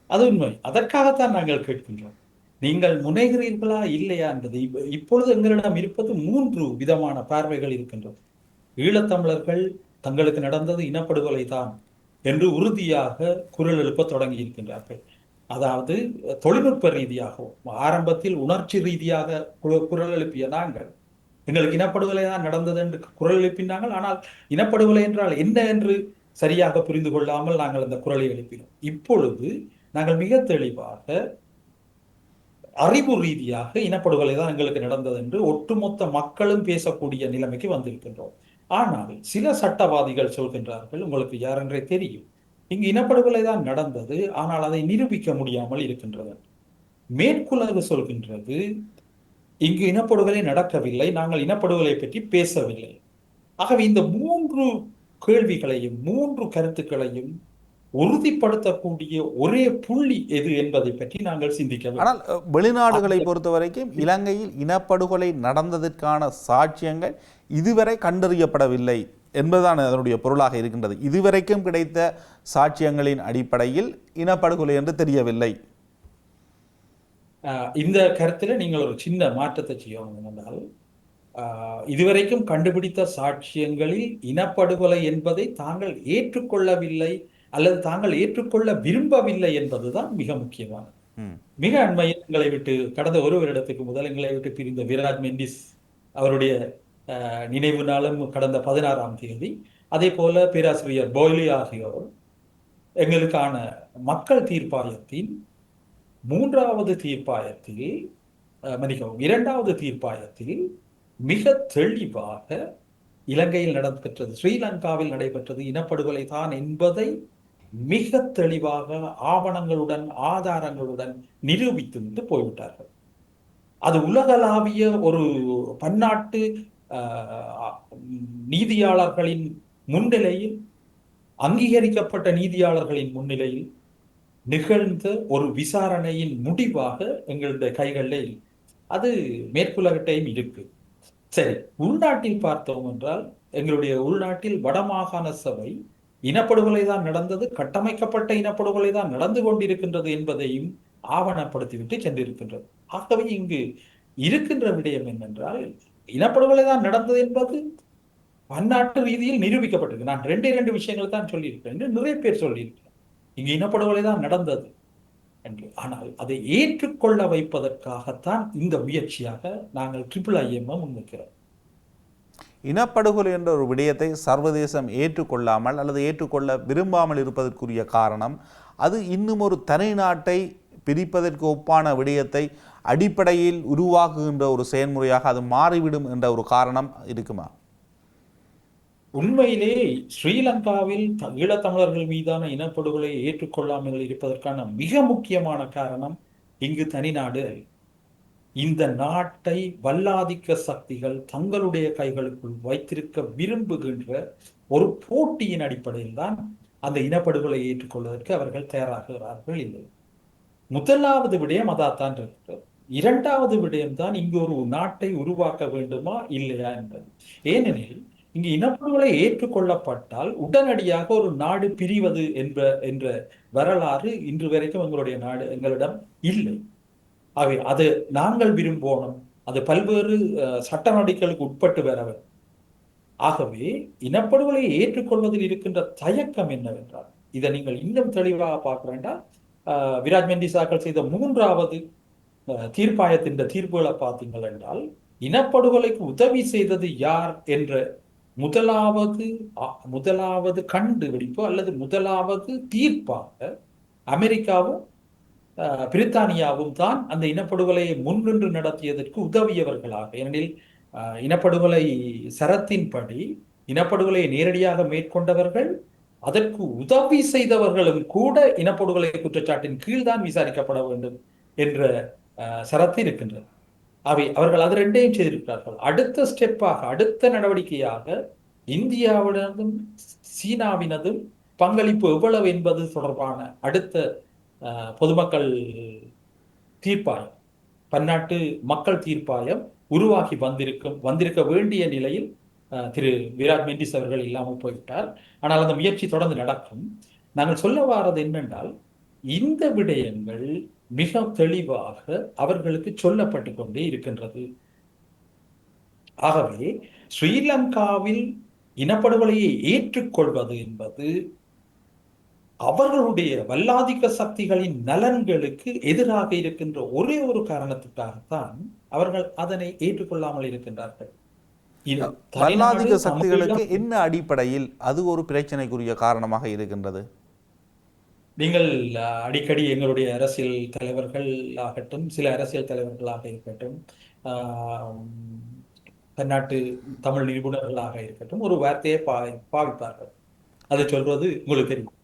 அது உண்மை. அதற்காகத்தான் நாங்கள் கேட்கின்றோம், நீங்கள் முனைகிறீர்களா இல்லையா என்பது. இப்பொழுது எங்களிடம் இருப்பது 3 விதமான பார்வைகள் இருக்கின்றது. ஈழத்தமிழர்கள் தங்களுக்கு நடந்தது இனப்படுகொலை தான் என்று உறுதியாக குரல் எழுப்ப தொடங்கி இருக்கின்றார்கள். அதாவது தொழில்நுட்ப ரீதியாகவும் ஆரம்பத்தில் உணர்ச்சி ரீதியாக குரல் எழுப்பிய நாங்கள் எங்களுக்கு இனப்படுகொலை தான் நடந்தது என்று குரல் எழுப்பினார்கள். ஆனால் இனப்படுகொலை என்றால் என்ன என்று சரியாக புரிந்து கொள்ளாமல் நாங்கள் அந்த குரலை எழுப்பினோம். இப்பொழுது நாங்கள் மிக தெளிவாக அறிவு ரீதியாக இனப்படுகொலை தான் எங்களுக்கு நடந்தது என்று ஒட்டுமொத்த மக்களும் பேசக்கூடிய நிலைமைக்கு வந்திருக்கின்றோம். ஆனால் சில சட்டவாதிகள் சொல்கின்றார்கள், உங்களுக்கு யாரென்றே தெரியும், இங்கு இனப்படுகொலை தான் நடந்தது, ஆனால் அதை நிரூபிக்க முடியாமல் இருக்கின்றது. மேற்குலகு சொல்கின்றது, இங்கு இனப்படுகொலை நடக்கவில்லை, நாங்கள் இனப்படுகொலை பற்றி பேசவில்லை. ஆகவே இந்த 3 கேள்விகளையும் 3 கருத்துக்களையும் உறுதிப்படுத்தக்கூடிய ஒரே புள்ளி எது என்பதை பற்றி நாங்கள் சிந்திக்க வேண்டும். ஆனால் வெளிநாடுகளை பொறுத்த வரைக்கும் இலங்கையில் இனப்படுகொலை நடந்ததற்கான சாட்சியங்கள் இதுவரை கண்டறியப்படவில்லை என்பதுதான் அதனுடைய பொருளாக இருக்கின்றது. இதுவரைக்கும் கிடைத்த சாட்சியங்களின் அடிப்படையில் இனப்படுகொலை என்று தெரியவில்லை. இந்த கருத்தில் நீங்கள் ஒரு சின்ன மாற்றத்தை செய்யணும் என்றால், இதுவரைக்கும் கண்டுபிடித்த சாட்சியங்களில் இனப்படுகொலை என்பதை தாங்கள் ஏற்றுக்கொள்ளவில்லை அல்லது தாங்கள் ஏற்றுக்கொள்ள விரும்பவில்லை என்பதுதான் மிக முக்கியமானது. மிக அண்மையில் எங்களை விட்டு கடந்த 1 வருடத்துக்கு முதல் எங்களை விட்டு பிரிந்த விராஜ் மெண்டிஸ் அவருடைய நினைவு நாளும் கடந்த 16ஆம் தேதி. அதே போல பேராசிரியர் போய்லி ஆகியோர் எங்களுக்கான மக்கள் தீர்ப்பாயத்தின் 3வது தீர்ப்பாயத்தில் மன்னிக்கவும் 2வது தீர்ப்பாயத்தில் மிக தெளிவாக இலங்கையில் நடைபெற்றது, ஸ்ரீலங்காவில் நடைபெற்றது இனப்படுகொலை தான் என்பதை மிக தெளிவாக ஆவணங்களுடன் ஆதாரங்களுடன் நிரூபித்து போய்விட்டார்கள். அது உலகளாவிய ஒரு பன்னாட்டு நீதியாளர்களின் முன்னிலையில், அங்கீகரிக்கப்பட்ட நீதியாளர்களின் முன்னிலையில் நிகழ்ந்த ஒரு விசாரணையின் முடிவாக எங்களுடைய கைகளில் அது மேற்குலகத்தையும் இருக்கு. சரி, உள்நாட்டில் பார்த்தோம் என்றால் எங்களுடைய உள்நாட்டில் வடமாகாண சபை இனப்படுகொலை தான் நடந்தது, கட்டமைக்கப்பட்ட இனப்படுகொலை தான் நடந்து கொண்டிருக்கின்றது என்பதையும் ஆவணப்படுத்திவிட்டு சென்றிருக்கின்றது. ஆகவே இங்கு இருக்கின்ற விடயம் என்னென்றால், இனப்படுகொலை தான் நடந்தது என்பது பன்னாட்டு ரீதியில் நிரூபிக்கப்பட்டிருக்கு. நான் 2 விஷயங்கள் தான் சொல்லியிருக்கேன் என்று நிறைய பேர் சொல்லியிருக்கிறேன். இங்கு இனப்படுகொலை தான் நடந்தது என்று. ஆனால் அதை ஏற்றுக்கொள்ள வைப்பதற்காகத்தான் இந்த முயற்சியாக நாங்கள் IIIM முன்வைக்கிறோம். இனப்படுகொலை என்ற ஒரு விடயத்தை சர்வதேசம் ஏற்றுக்கொள்ளாமல் அல்லது ஏற்றுக்கொள்ள விரும்பாமல் இருப்பதற்குரிய காரணம், அது இன்னும் ஒரு தனி நாட்டை பிரிப்பதற்கு ஒப்பான விடயத்தை அடிப்படையில் உருவாக்குகின்ற ஒரு செயல்முறையாக அது மாறிவிடும் என்ற ஒரு காரணம் இருக்குமா? உண்மையிலே ஸ்ரீலங்காவில் ஈழத்தமிழர்கள் மீதான இனப்படுகொலை ஏற்றுக்கொள்ளாமல் இருப்பதற்கான மிக முக்கியமான காரணம் இங்கு தனிநாடு. இந்த நாட்டை வல்லாதிக்க சக்திகள் தங்களுடைய கைகளுக்குள் வைத்திருக்க விரும்புகின்ற ஒரு போட்டியின் அடிப்படையில் தான் அந்த இனப்படுகொலை ஏற்றுக்கொள்வதற்கு அவர்கள் தயாராகிறார்கள் இல்லை. முதலாவது விடயம் அதாத்தான் இருக்கிறது. 2வது விடயம் தான் இங்கு ஒரு நாட்டை உருவாக்க வேண்டுமா இல்லையா என்பது. ஏனெனில் இங்கு இனப்படுகொலை ஏற்றுக்கொள்ளப்பட்டால் உடனடியாக ஒரு நாடு பிரிவது என்ற வரலாறு இன்று வரைக்கும் எங்களிடம் இல்லை. ஆகவே அது நாங்கள் விரும்பணும், அது பல்வேறு சட்ட நடவடிக்கைகளுக்கு உட்பட்டு வர வேண்டும். ஆகவே இனப்படுகொலை ஏற்றுக்கொள்வதில் இருக்கின்ற தயக்கம் என்னவென்றால், இதை நீங்கள் இன்னும் தெளிவாக பார்க்க வேண்டாம். விராஜ் மெண்டிஸ் தாக்கல் செய்த 3வது தீர்ப்பாயத்தின் தீர்ப்புகளை பார்த்தீங்கள் என்றால், இனப்படுகொலைக்கு உதவி செய்தது யார் என்ற முதலாவது கண்டுபிடிப்பு அல்லது முதலாவது தீர்ப்பாக அமெரிக்காவும் பிரித்தானியாவும் தான் அந்த இனப்படுகொலையை முன்னின்று நடத்தியதற்கு உதவியவர்களாக. ஏனெனில் இனப்படுகொலை சரத்தின்படி இனப்படுகொலையை நேரடியாக மேற்கொண்டவர்கள், அதற்கு உதவி செய்தவர்களும் கூட இனப்படுகொலை குற்றச்சாட்டின் கீழ்தான் விசாரிக்கப்பட வேண்டும் என்ற சரத்து இருக்கின்றது. அவர்கள் அது ரெண்டையும் செய்திருக்கிறார்கள். அடுத்த ஸ்டெப்பாக, அடுத்த நடவடிக்கையாக இந்தியாவினதும் சீனாவினதும் பங்களிப்பு எவ்வளவு என்பது தொடர்பான அடுத்த பொதுமக்கள் தீர்ப்பாயம், பன்னாட்டு மக்கள் தீர்ப்பாயம் உருவாகி வந்திருக்க வேண்டிய நிலையில் திரு விராட் மெண்டிஸ் அவர்கள் இல்லாமல் போய்விட்டார். ஆனால் அந்த முயற்சி தொடர்ந்து நடக்கும். நாங்கள் சொல்ல வாரது என்னென்றால், இந்த விடயங்கள் மிக தெளிவாக அவர்களுக்கு சொல்லப்பட்டு கொண்டே இருக்கின்றது. ஆகவே ஸ்ரீலங்காவில் இனப்படுகொலையை ஏற்றுக்கொள்வது என்பது அவர்களுடைய வல்லாதிக்க சக்திகளின் நலன்களுக்கு எதிராக இருக்கின்ற ஒரே ஒரு காரணத்துக்காகத்தான் அவர்கள் அதனை ஏற்றுக்கொள்ளாமல் இருக்கின்றார்கள். வல்லாதிக்க சக்திகளுக்கு என்ன அடிப்படையில் அது ஒரு பிரச்சனைக்குரிய காரணமாக இருக்கின்றது? நீங்கள் அடிக்கடி எங்களுடைய அரசியல் தலைவர்கள் ஆகட்டும், சில அரசியல் தலைவர்களாக இருக்கட்டும், பன்னாட்டு தமிழ் நிபுணர்களாக இருக்கட்டும், ஒரு வார்த்தையை பாவிப்பார்கள். அதை சொல்வது உங்களுக்கு தெரியும்,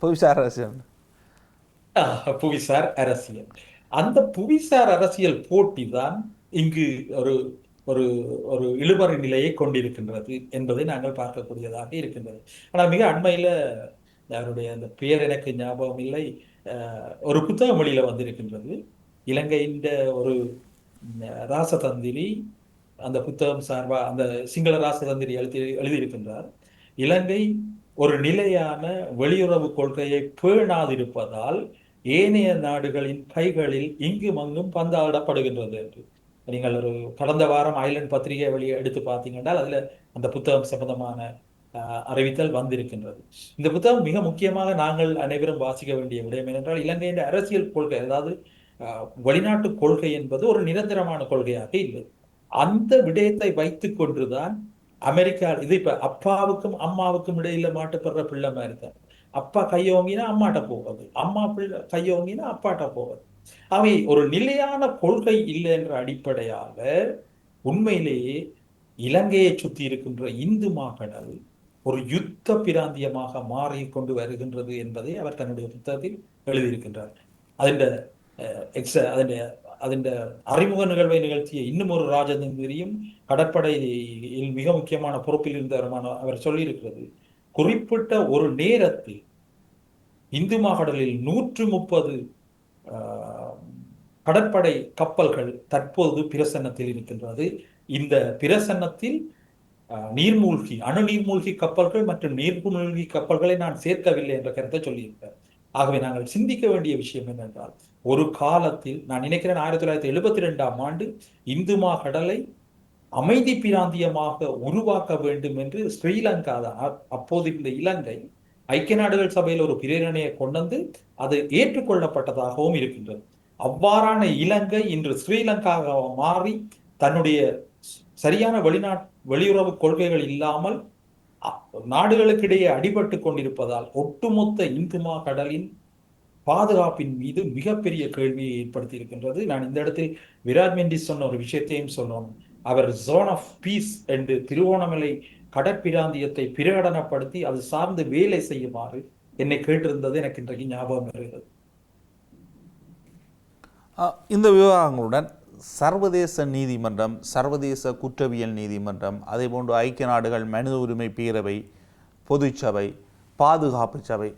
புவிசார் அரசியல். புவிசார் அரசியல். அந்த புவிசார் அரசியல் போட்டி தான் இங்கு ஒரு ஒரு ஒரு இழுபறி நிலையை கொண்டிருக்கின்றது என்பதை நாங்கள் பார்க்கக்கூடியதாக இருக்கின்றது. ஆனால் மிக அண்மையில, அவருடைய அந்த பெயர் எனக்கு ஞாபகம் இல்லை, ஒரு புத்தக மொழியில வந்திருக்கின்றது. இலங்கையின் ஒரு ராசதந்திரி அந்த புத்தகம் சார்பா அந்த சிங்கள ராசதந்திரி எழுதியிருக்கின்றார். இலங்கை ஒரு நிலையான வெளியுறவு கொள்கையை பேணாதிருப்பதால் ஏனைய நாடுகளின் கைகளில் இங்கும் அங்கும் பந்தாடப்படுகின்றது என்று. நீங்கள் ஒரு கடந்த வாரம் ஐலண்ட் பத்திரிகை வழியை எடுத்து பார்த்தீங்கன்னா அதுல அந்த புத்தகம் சம்பந்தமான அறிவித்தல் வந்திருக்கின்றது. இந்த புத்தகம் மிக முக்கியமாக நாங்கள் அனைவரும் வாசிக்க வேண்டிய விடயம் என்னென்றால், இலங்கையின் அரசியல் கொள்கை, அதாவது வெளிநாட்டு கொள்கை என்பது ஒரு நிரந்தரமான கொள்கையாக இல்லை. அந்த விடயத்தை வைத்துக் கொண்டுதான் அமெரிக்கா, இது இப்ப அப்பாவுக்கும் அம்மாவுக்கும் இடையில மாட்டுப்படுற பிள்ளை மாதிரி தான். அப்பா கையோங்கினா அம்மாட்ட போவது, அம்மா பிள்ளை கையோங்கினா அப்பாட்ட போவது. அவை ஒரு நிலையான கொள்கை இல்லை என்ற அடிப்படையாக உண்மையிலேயே இலங்கையை சுற்றி இருக்கின்ற இந்து மாகாணம் ஒரு யுத்த பிராந்தியமாக மாறிக்கொண்டு வருகின்றது என்பதை அவர் தன்னுடைய புத்தகத்தில் எழுதியிருக்கின்றார். அதன் அறிமுக நிகழ்வை நிகழ்த்திய இன்னும் ஒரு ராஜதந்திரியும் கடற்படையில் மிக முக்கியமான பொறுப்பில் இருந்தவருமான அவர் சொல்லியிருக்கிறது, குறிப்பிட்ட ஒரு நேரத்தில் இந்து மாகடலில் 130 கடற்படை கப்பல்கள் தற்போது பிரசன்னத்தில் இருக்கின்றது. இந்த பிரசன்னத்தில் நீர்மூழ்கி, அணு நீர்மூழ்கி கப்பல்கள் மற்றும் நீர்மூழ்கி கப்பல்களை நான் சேர்க்கவில்லை என்ற கருத்தை சொல்லியிருக்கிறார். ஆகவே நாங்கள் சிந்திக்க வேண்டிய விஷயம் என்னென்றால், ஒரு காலத்தில் நான் நினைக்கிறேன் 1972ஆம் ஆண்டு இந்து மாகடலை அமைதி பிராந்தியமாக உருவாக்க வேண்டும் என்று ஸ்ரீலங்கா, அப்போது இருந்த இலங்கை, ஐக்கிய நாடுகள் சபையில் ஒரு பிரேரணையை கொண்டு அது ஏற்றுக்கொள்ளப்பட்டதாகவும் இருக்கின்றது. அவ்வாறான இலங்கை இன்று ஸ்ரீலங்காவாக மாறி தன்னுடைய சரியான வெளியுறவு கொள்கைகள் இல்லாமல் நாடுகளுக்கிடையே அடிபட்டு கொண்டிருப்பதால் ஒட்டுமொத்த இந்து மாகடலின் பாதுகாப்பின் மீது மிகப்பெரிய கேள்வியை ஏற்படுத்தி இருக்கின்றது. நான் இந்த இடத்தில் விராட் மெண்டிஸ் சொன்ன ஒரு விஷயத்தையும் சொல்லணும். அவர் ஜோன் ஆஃப் பீஸ் என்று திருவோணமலை கடற்பிராந்தியத்தை பிரகடனப்படுத்தி அது சார்ந்து வேலை செய்யுமாறு என்னை கேட்டிருந்தது எனக்கு இன்றைக்கு ஞாபகம் வருகிறது. இந்த விவகாரங்களுடன் சர்வதேச நீதிமன்றம், சர்வதேச குற்றவியல் நீதிமன்றம், அதேபோன்று ஐக்கிய நாடுகள் மனித உரிமை பேரவை, பொதுச்சபை, பாதுகாப்பு சபை,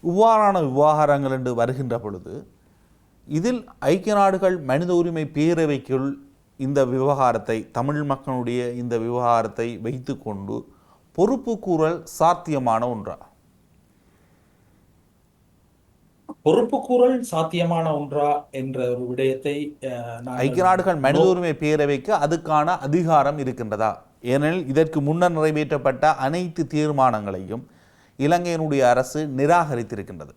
இவ்வாறான விவகாரங்கள் என்று வருகின்ற பொழுது இதில் ஐக்கிய நாடுகள் மனித உரிமை பேரவைக்குள் இந்த விவகாரத்தை, தமிழ் மக்களுடைய இந்த விவகாரத்தை வைத்து கொண்டு பொறுப்பு கூறல் சாத்தியமான ஒன்றா? பொறுப்பு கூறல் சாத்தியமான ஒன்றா என்ற ஒரு விடயத்தை ஐக்கிய நாடுகள் மனித உரிமை பேரவைக்கு அதுக்கான அதிகாரம் இருக்கின்றதா? ஏனெனில் இதற்கு முன்னர் நிறைவேற்றப்பட்ட அனைத்து தீர்மானங்களையும் இலங்கையினுடைய அரசு நிராகரித்திருக்கின்றது.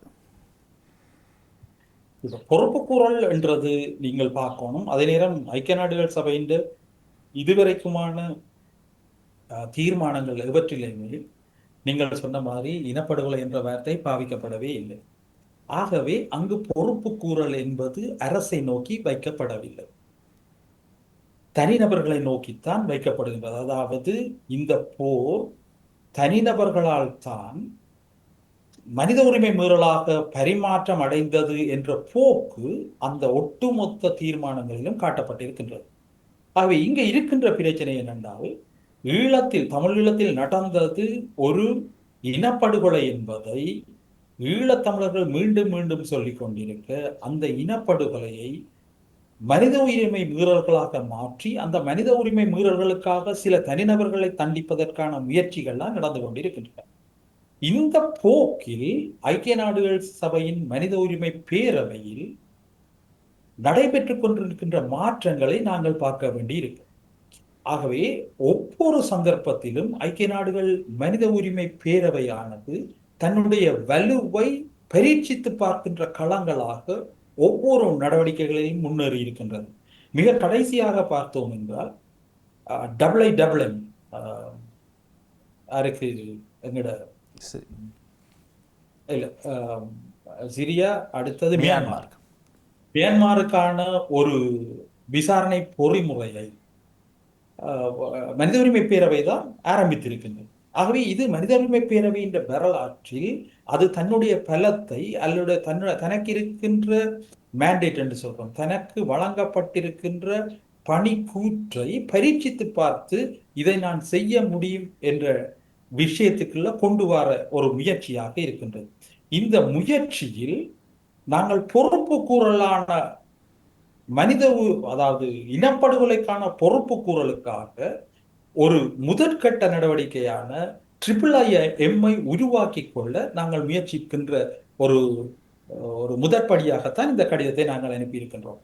பொறுப்பு கூறல் என்றது நீங்கள் பார்க்கணும். அதே நேரம் ஐக்கிய நாடுகள் சபையின் இதுவரைக்குமான தீர்மானங்கள் எவற்றிலுமே நீங்கள் சொன்ன மாதிரி இனப்படுகொலை என்ற வார்த்தை பாவிக்கப்படவே இல்லை. ஆகவே அங்கு பொறுப்பு கூறல் என்பது அரசை நோக்கி வைக்கப்படவில்லை, தனிநபர்களை நோக்கித்தான் வைக்கப்படுகின்றது. அதாவது இந்த போர் தனிநபர்களால் தான் மனித உரிமை மீறலாக பரிமாற்றம் அடைந்தது என்ற போக்கு அந்த ஒட்டுமொத்த தீர்மானங்களிலும் காட்டப்பட்டிருக்கின்றது. ஆகவே இங்க இருக்கின்ற பிரச்சனை என்னென்றால், தமிழீழத்தில் நடந்தது ஒரு இனப்படுகொலை என்பதை ஈழத்தமிழர்கள் மீண்டும் மீண்டும் சொல்லிக் கொண்டிருக்க, அந்த இனப்படுகொலையை மனித உரிமை மீறல்களாக மாற்றி அந்த மனித உரிமை மீறல்களுக்காக சில தனிநபர்களை தண்டிப்பதற்கான முயற்சிகள்லாம் நடந்து கொண்டிருக்கின்றன. இந்த போக்கில் ஐக்கிய நாடுகள் சபையின் மனித உரிமை பேரவையில் நடைபெற்றுக் கொண்டிருக்கின்ற மாற்றங்களை நாங்கள் பார்க்க வேண்டி இருக்கு. ஆகவே ஒவ்வொரு சந்தர்ப்பத்திலும் ஐக்கிய நாடுகள் மனித உரிமை பேரவையானது தன்னுடைய வலுவை பரீட்சித்து பார்க்கின்ற களங்களாக ஒவ்வொரு நடவடிக்கைகளையும் முன்னேறி இருக்கின்றது. மிக கடைசியாக பார்த்தோம் என்றால் டபிள்யூ யாருக்கு எங்கட இல்ல சிரியா, அடுத்தது மியான்மாருக்கான ஒரு விசாரணை பொறிமுறையை மனித உரிமை பேரவை தான் ஆரம்பித்திருக்கின்றது. ஆகவே இது மனித உரிமை பேரவையின் வரலாற்றில் அது தன்னுடைய பலத்தை அல்லது தனக்கு இருக்கின்ற மேண்டேட் என்று சொல்றோம், தனக்கு வழங்கப்பட்டிருக்கின்ற பணி கூற்றை பரீட்சித்து பார்த்து இதை நான் செய்ய முடியும் என்ற விஷயத்துக்குள்ள கொண்டு வர ஒரு முயற்சியாக இருக்கின்றது. இந்த முயற்சியில் நாங்கள் பொறுப்பு கூறலான அதாவது இனப்படுகொலைக்கான பொறுப்பு கூறலுக்காக ஒரு முதற்கட்ட நடவடிக்கையான IIIM உருவாக்கி கொள்ள நாங்கள் முயற்சிக்கின்ற ஒரு முதற்படியாகத்தான் இந்த கடிதத்தை நாங்கள் அனுப்பியிருக்கின்றோம்.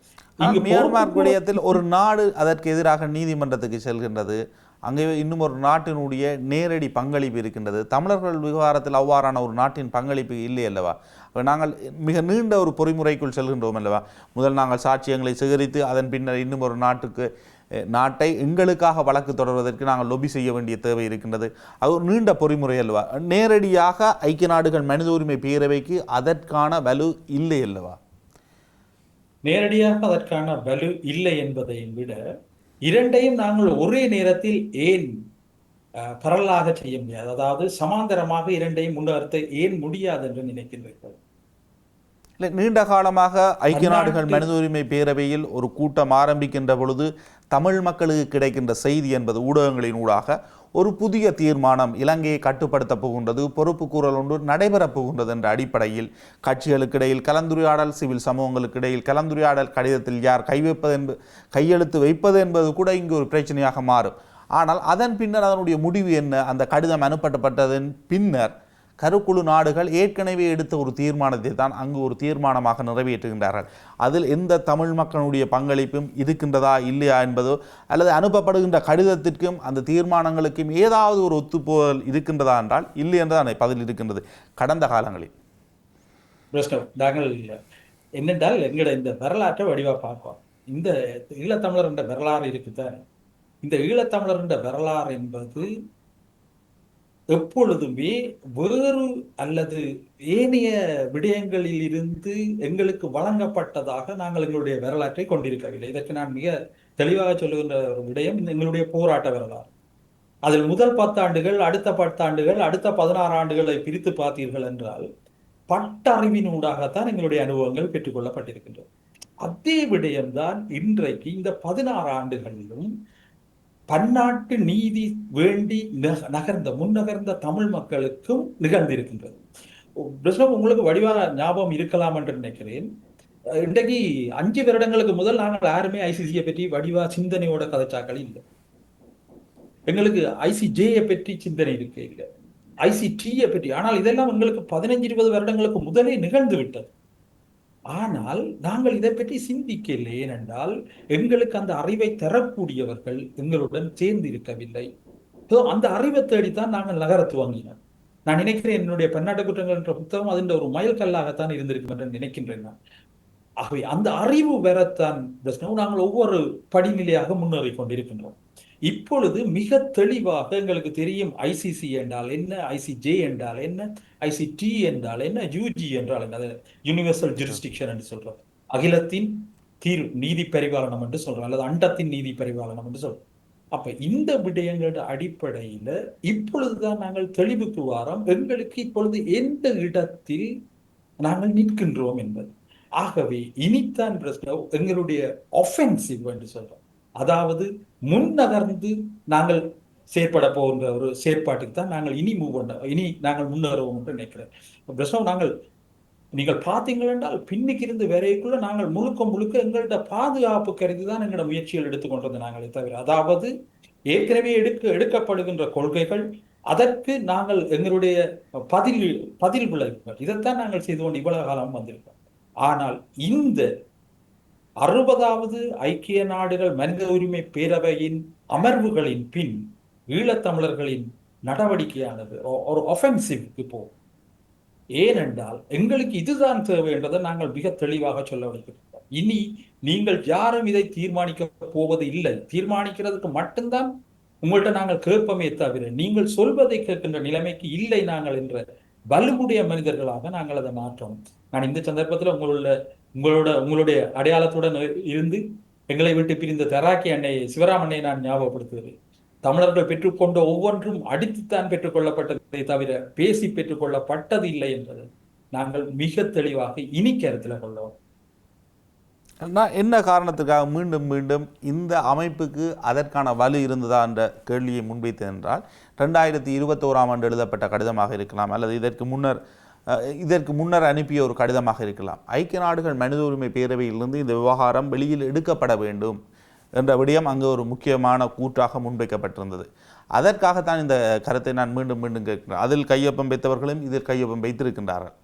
மியான்மர் விடயத்தில் ஒரு நாடு அதற்கு எதிராக நீதிமன்றத்துக்கு செல்கின்றது, அங்கே இன்னும் ஒரு நாட்டினுடைய நேரடி பங்களிப்பு இருக்கின்றது. தமிழர்கள் விவகாரத்தில் அவ்வாறான ஒரு நாட்டின் பங்களிப்பு இல்லை அல்லவா? நாங்கள் மிக நீண்ட ஒரு பொறிமுறைக்குள் செல்கின்றோம் அல்லவா? முதல் நாங்கள் சாட்சியங்களை சேகரித்து அதன் பின்னர் இன்னும் ஒரு நாட்டை எங்களுக்காக வழக்கு தொடர்வதற்கு நாங்கள் லொபி செய்ய வேண்டிய தேவை இருக்கின்றது. அது ஒரு நீண்ட பொறிமுறை அல்லவா? நேரடியாக ஐக்கிய நாடுகள் மனித உரிமை பேரவைக்கு அதற்கான வலு இல்லை அல்லவா? நேரடியாக அதற்கான வலு இல்லை என்பதை விட இரண்டையும் நாங்கள் ஒரே நேரத்தில் ஏன் பரவலாக செய்ய முடியாது, அதாவது சமாந்தரமாக இரண்டையும் முன்னெடுத்த ஏன் முடியாது என்று நினைக்கின்றீர்கள்? நீண்ட காலமாக ஐக்கிய நாடுகள் மனித உரிமை பேரவையில் ஒரு கூட்டம் ஆரம்பிக்கின்ற பொழுது தமிழ் மக்களுக்கு கிடைக்கின்ற செய்தி என்பது ஊடகங்களின் ஊடாக ஒரு புதிய தீர்மானம் இலங்கையை கட்டுப்படுத்தப் போகின்றது, பொறுப்பு கூறல் ஒன்று நடைபெறப் போகின்றது என்ற அடிப்படையில் கட்சிகளுக்கு இடையில் கலந்துரையாடல், சிவில் சமூகங்களுக்கு இடையில் கலந்துரையாடல், கடிதத்தில் யார் கையெழுத்து வைப்பது என்பது கூட இங்கு ஒரு பிரச்சனையாக மாறும். ஆனால் அதன் பின்னர் அதனுடைய முடிவு என்ன? அந்த கடிதம் அனுப்பப்பட்டதன் பின்னர் கருக்குழு நாடுகள் ஏற்கனவே எடுத்த ஒரு தீர்மானத்தை தான் அங்கு ஒரு தீர்மானமாக நிறைவேற்றுகின்றார்கள். அதில் எந்த தமிழ் மக்களுடைய பங்களிப்பும் இருக்கின்றதா இல்லையா என்பதோ, அல்லது அனுப்பப்படுகின்ற கடிதத்திற்கும் அந்த தீர்மானங்களுக்கும் ஏதாவது ஒரு ஒத்துப்போதல் இருக்கின்றதா என்றால் இல்லை என்றுதான் பதில் இருக்கின்றது கடந்த காலங்களில். நாங்கள் என்னென்றால் எங்களோட இந்த வரலாற்றை வடிவா பார்ப்போம். இந்த ஈழத்தமிழர் என்ற வரலாறு இருக்குதான். இந்த ஈழத்தமிழர் என்ற வரலாறு என்பது எப்பொழுதுமே வேறு அல்லது ஏனைய விடயங்களில் இருந்து எங்களுக்கு வழங்கப்பட்டதாக நாங்கள் எங்களுடைய வரலாற்றை கொண்டிருக்கவில்லை. இதற்கு நான் மிக தெளிவாக சொல்லுகின்ற ஒரு விடயம் எங்களுடைய போராட்ட வரலாறு. அதில் முதல் 10 ஆண்டுகள், அடுத்த 10 ஆண்டுகள், அடுத்த 16 ஆண்டுகளை பிரித்து பார்த்தீர்கள் என்றால் பட்டறிவினூடாகத்தான் எங்களுடைய அனுபவங்கள் பெற்றுக்கொள்ளப்பட்டிருக்கின்றன. அதே விடயம்தான் இன்றைக்கு இந்த 16 ஆண்டுகளிலும் பன்னாட்டு நீதி வேண்டி முன்னகர்ந்த தமிழ் மக்களுக்கும் நிகழ்ந்திருக்கின்றது. உங்களுக்கு வடிவான ஞாபகம் இருக்கலாம் என்று நினைக்கிறேன். இன்றைக்கு 5 வருடங்களுக்கு முதல் நாங்கள் யாருமே ICCயை பற்றி வடிவா சிந்தனையோட கதைச்சாக்கள் இல்லை. எங்களுக்கு ICJயை பற்றி சிந்தனை இருக்க இல்லை, ICTயை பற்றி. ஆனால் இதெல்லாம் எங்களுக்கு 15-20 வருடங்களுக்கு முதலே நிகழ்ந்து விட்டது. ஆனால் நாங்கள் இதை பற்றி சிந்திக்கவில்லை. ஏனென்றால் எங்களுக்கு அந்த அறிவை தரக்கூடியவர்கள் எங்களுடன் சேர்ந்து இருக்கவில்லை. அந்த அறிவை தேடித்தான் நாங்கள் நகர துவங்கினோம். நான் நினைக்கிறேன் என்னுடைய பன்னாட்டு குற்றங்கள் என்ற புத்தகம் அதன் ஒரு மைல்கல்லாகத்தான் இருந்திருக்கும் என்று நினைக்கின்றேன் நான். ஆகவே அந்த அறிவு வரத்தான் நாங்கள் ஒவ்வொரு படிநிலையாக முன்னேறி கொண்டிருக்கின்றோம். இப்பொழுது மிக தெளிவாக எங்களுக்கு தெரியும் ஐசிசி என்றால் என்ன, ஐசிஜே என்றால் என்ன, ஐசிடி என்றால் என்ன, யூஜி என்றால் என்ன. யூனிவர்சல் ஜூரிஸ்டிக்ஷன் என்று சொல்றோம், அகிலத்தின் நீதி பரிபாலனம் என்று சொல்றோம், அல்லது அண்டத்தின் நீதி பரிபாலனம் என்று சொல்றோம். அப்ப இந்த விடயங்களோட அடிப்படையில இப்பொழுதுதான் நாங்கள் தெளிவுக்கு வாரோம், எங்களுக்கு இப்பொழுது எந்த இடத்தில் நாங்கள் நிற்கின்றோம் என்பது. ஆகவே இனித்தான் எங்களுடைய ஒஃபென்சிவ் என்று சொல்றோம், அதாவது முன்னகர்ந்து நாங்கள் செயற்பட போகின்ற ஒரு செயற்பாட்டுக்கு தான் நாங்கள் இனி நாங்கள் முன்னேறுவோம் என்று நினைக்கிறேன். பிரச்சனை நாங்கள் நீங்கள் பார்த்தீங்கள் என்றால் பின்னுக்கு இருந்து வரைக்குள்ள நாங்கள் முழுக்க எங்கள்ட பாதுகாப்பு கருதி தான் எங்களோட முயற்சிகள் எடுத்துக்கொண்டது நாங்களே தவிர, அதாவது ஏற்கனவே எடுக்கப்படுகின்ற கொள்கைகள், அதற்கு நாங்கள் எங்களுடைய பதில் விளைவுகள், இதைத்தான் நாங்கள் செய்து கொண்டு இவ்வளவு காலம் வந்திருக்கோம். ஆனால் இந்த 60வது ஐக்கிய நாடுகள் மனித உரிமை பேரவையின் அமர்வுகளின் பின் ஈழத்தமிழர்களின் நடவடிக்கையானது ஒரு ஒஃபென்சிவ்க்கு போகும். ஏனென்றால் எங்களுக்கு இதுதான் தேவை என்றதை நாங்கள் மிக தெளிவாக சொல்ல வைக்கிறோம். இனி நீங்கள் யாரும் இதை தீர்மானிக்க போவது இல்லை, தீர்மானிக்கிறதுக்கு மட்டும்தான் உங்கள்கிட்ட நாங்கள் கேட்போமே தவிர நீங்கள் சொல்வதை கேட்கின்ற நிலைமைக்கு இல்லை நாங்கள் என்ற வலுவுடைய மனிதர்களாக நாங்கள் அதை மாற்றோம். நான் இந்த சந்தர்ப்பத்தில் உங்களுடைய அடையாளத்துடன் இருந்து எங்களை விட்டு பிரிந்த தராக்கி அன்னையை, சிவராம் அன்னையை நான் ஞாபகப்படுத்துகிறேன். தமிழர்கள் பெற்றுக்கொண்ட ஒவ்வொன்றும் அடித்துத்தான் பெற்றுக்கொள்ளப்பட்டதை தவிர பேசி பெற்றுக்கொள்ளப்பட்டது இல்லை என்பது நாங்கள் மிக தெளிவாக இனி கருத்தில் கொள்வோம். என்ன காரணத்துக்காக மீண்டும் மீண்டும் இந்த அமைப்புக்கு அதற்கான வலு இருந்ததா என்ற கேள்வியை முன்வைத்தது என்றால், 2021ஆம் ஆண்டு எழுதப்பட்ட கடிதமாக இருக்கலாம், அல்லது இதற்கு முன்னர் அனுப்பிய ஒரு கடிதமாக இருக்கலாம். ஐக்கிய நாடுகள் மனித உரிமை பேரவையிலிருந்து இந்த விவகாரம் வெளியில் எடுக்கப்பட வேண்டும் என்ற விடயம் அங்கு ஒரு முக்கியமான கூற்றாக முன்வைக்கப்பட்டிருந்தது. அதற்காகத்தான் இந்த கருத்தை நான் மீண்டும் மீண்டும் கேட்கிறேன். அதில் கையொப்பம் வைத்தவர்களும் இதில் கையொப்பம் வைத்திருக்கின்றார்கள்.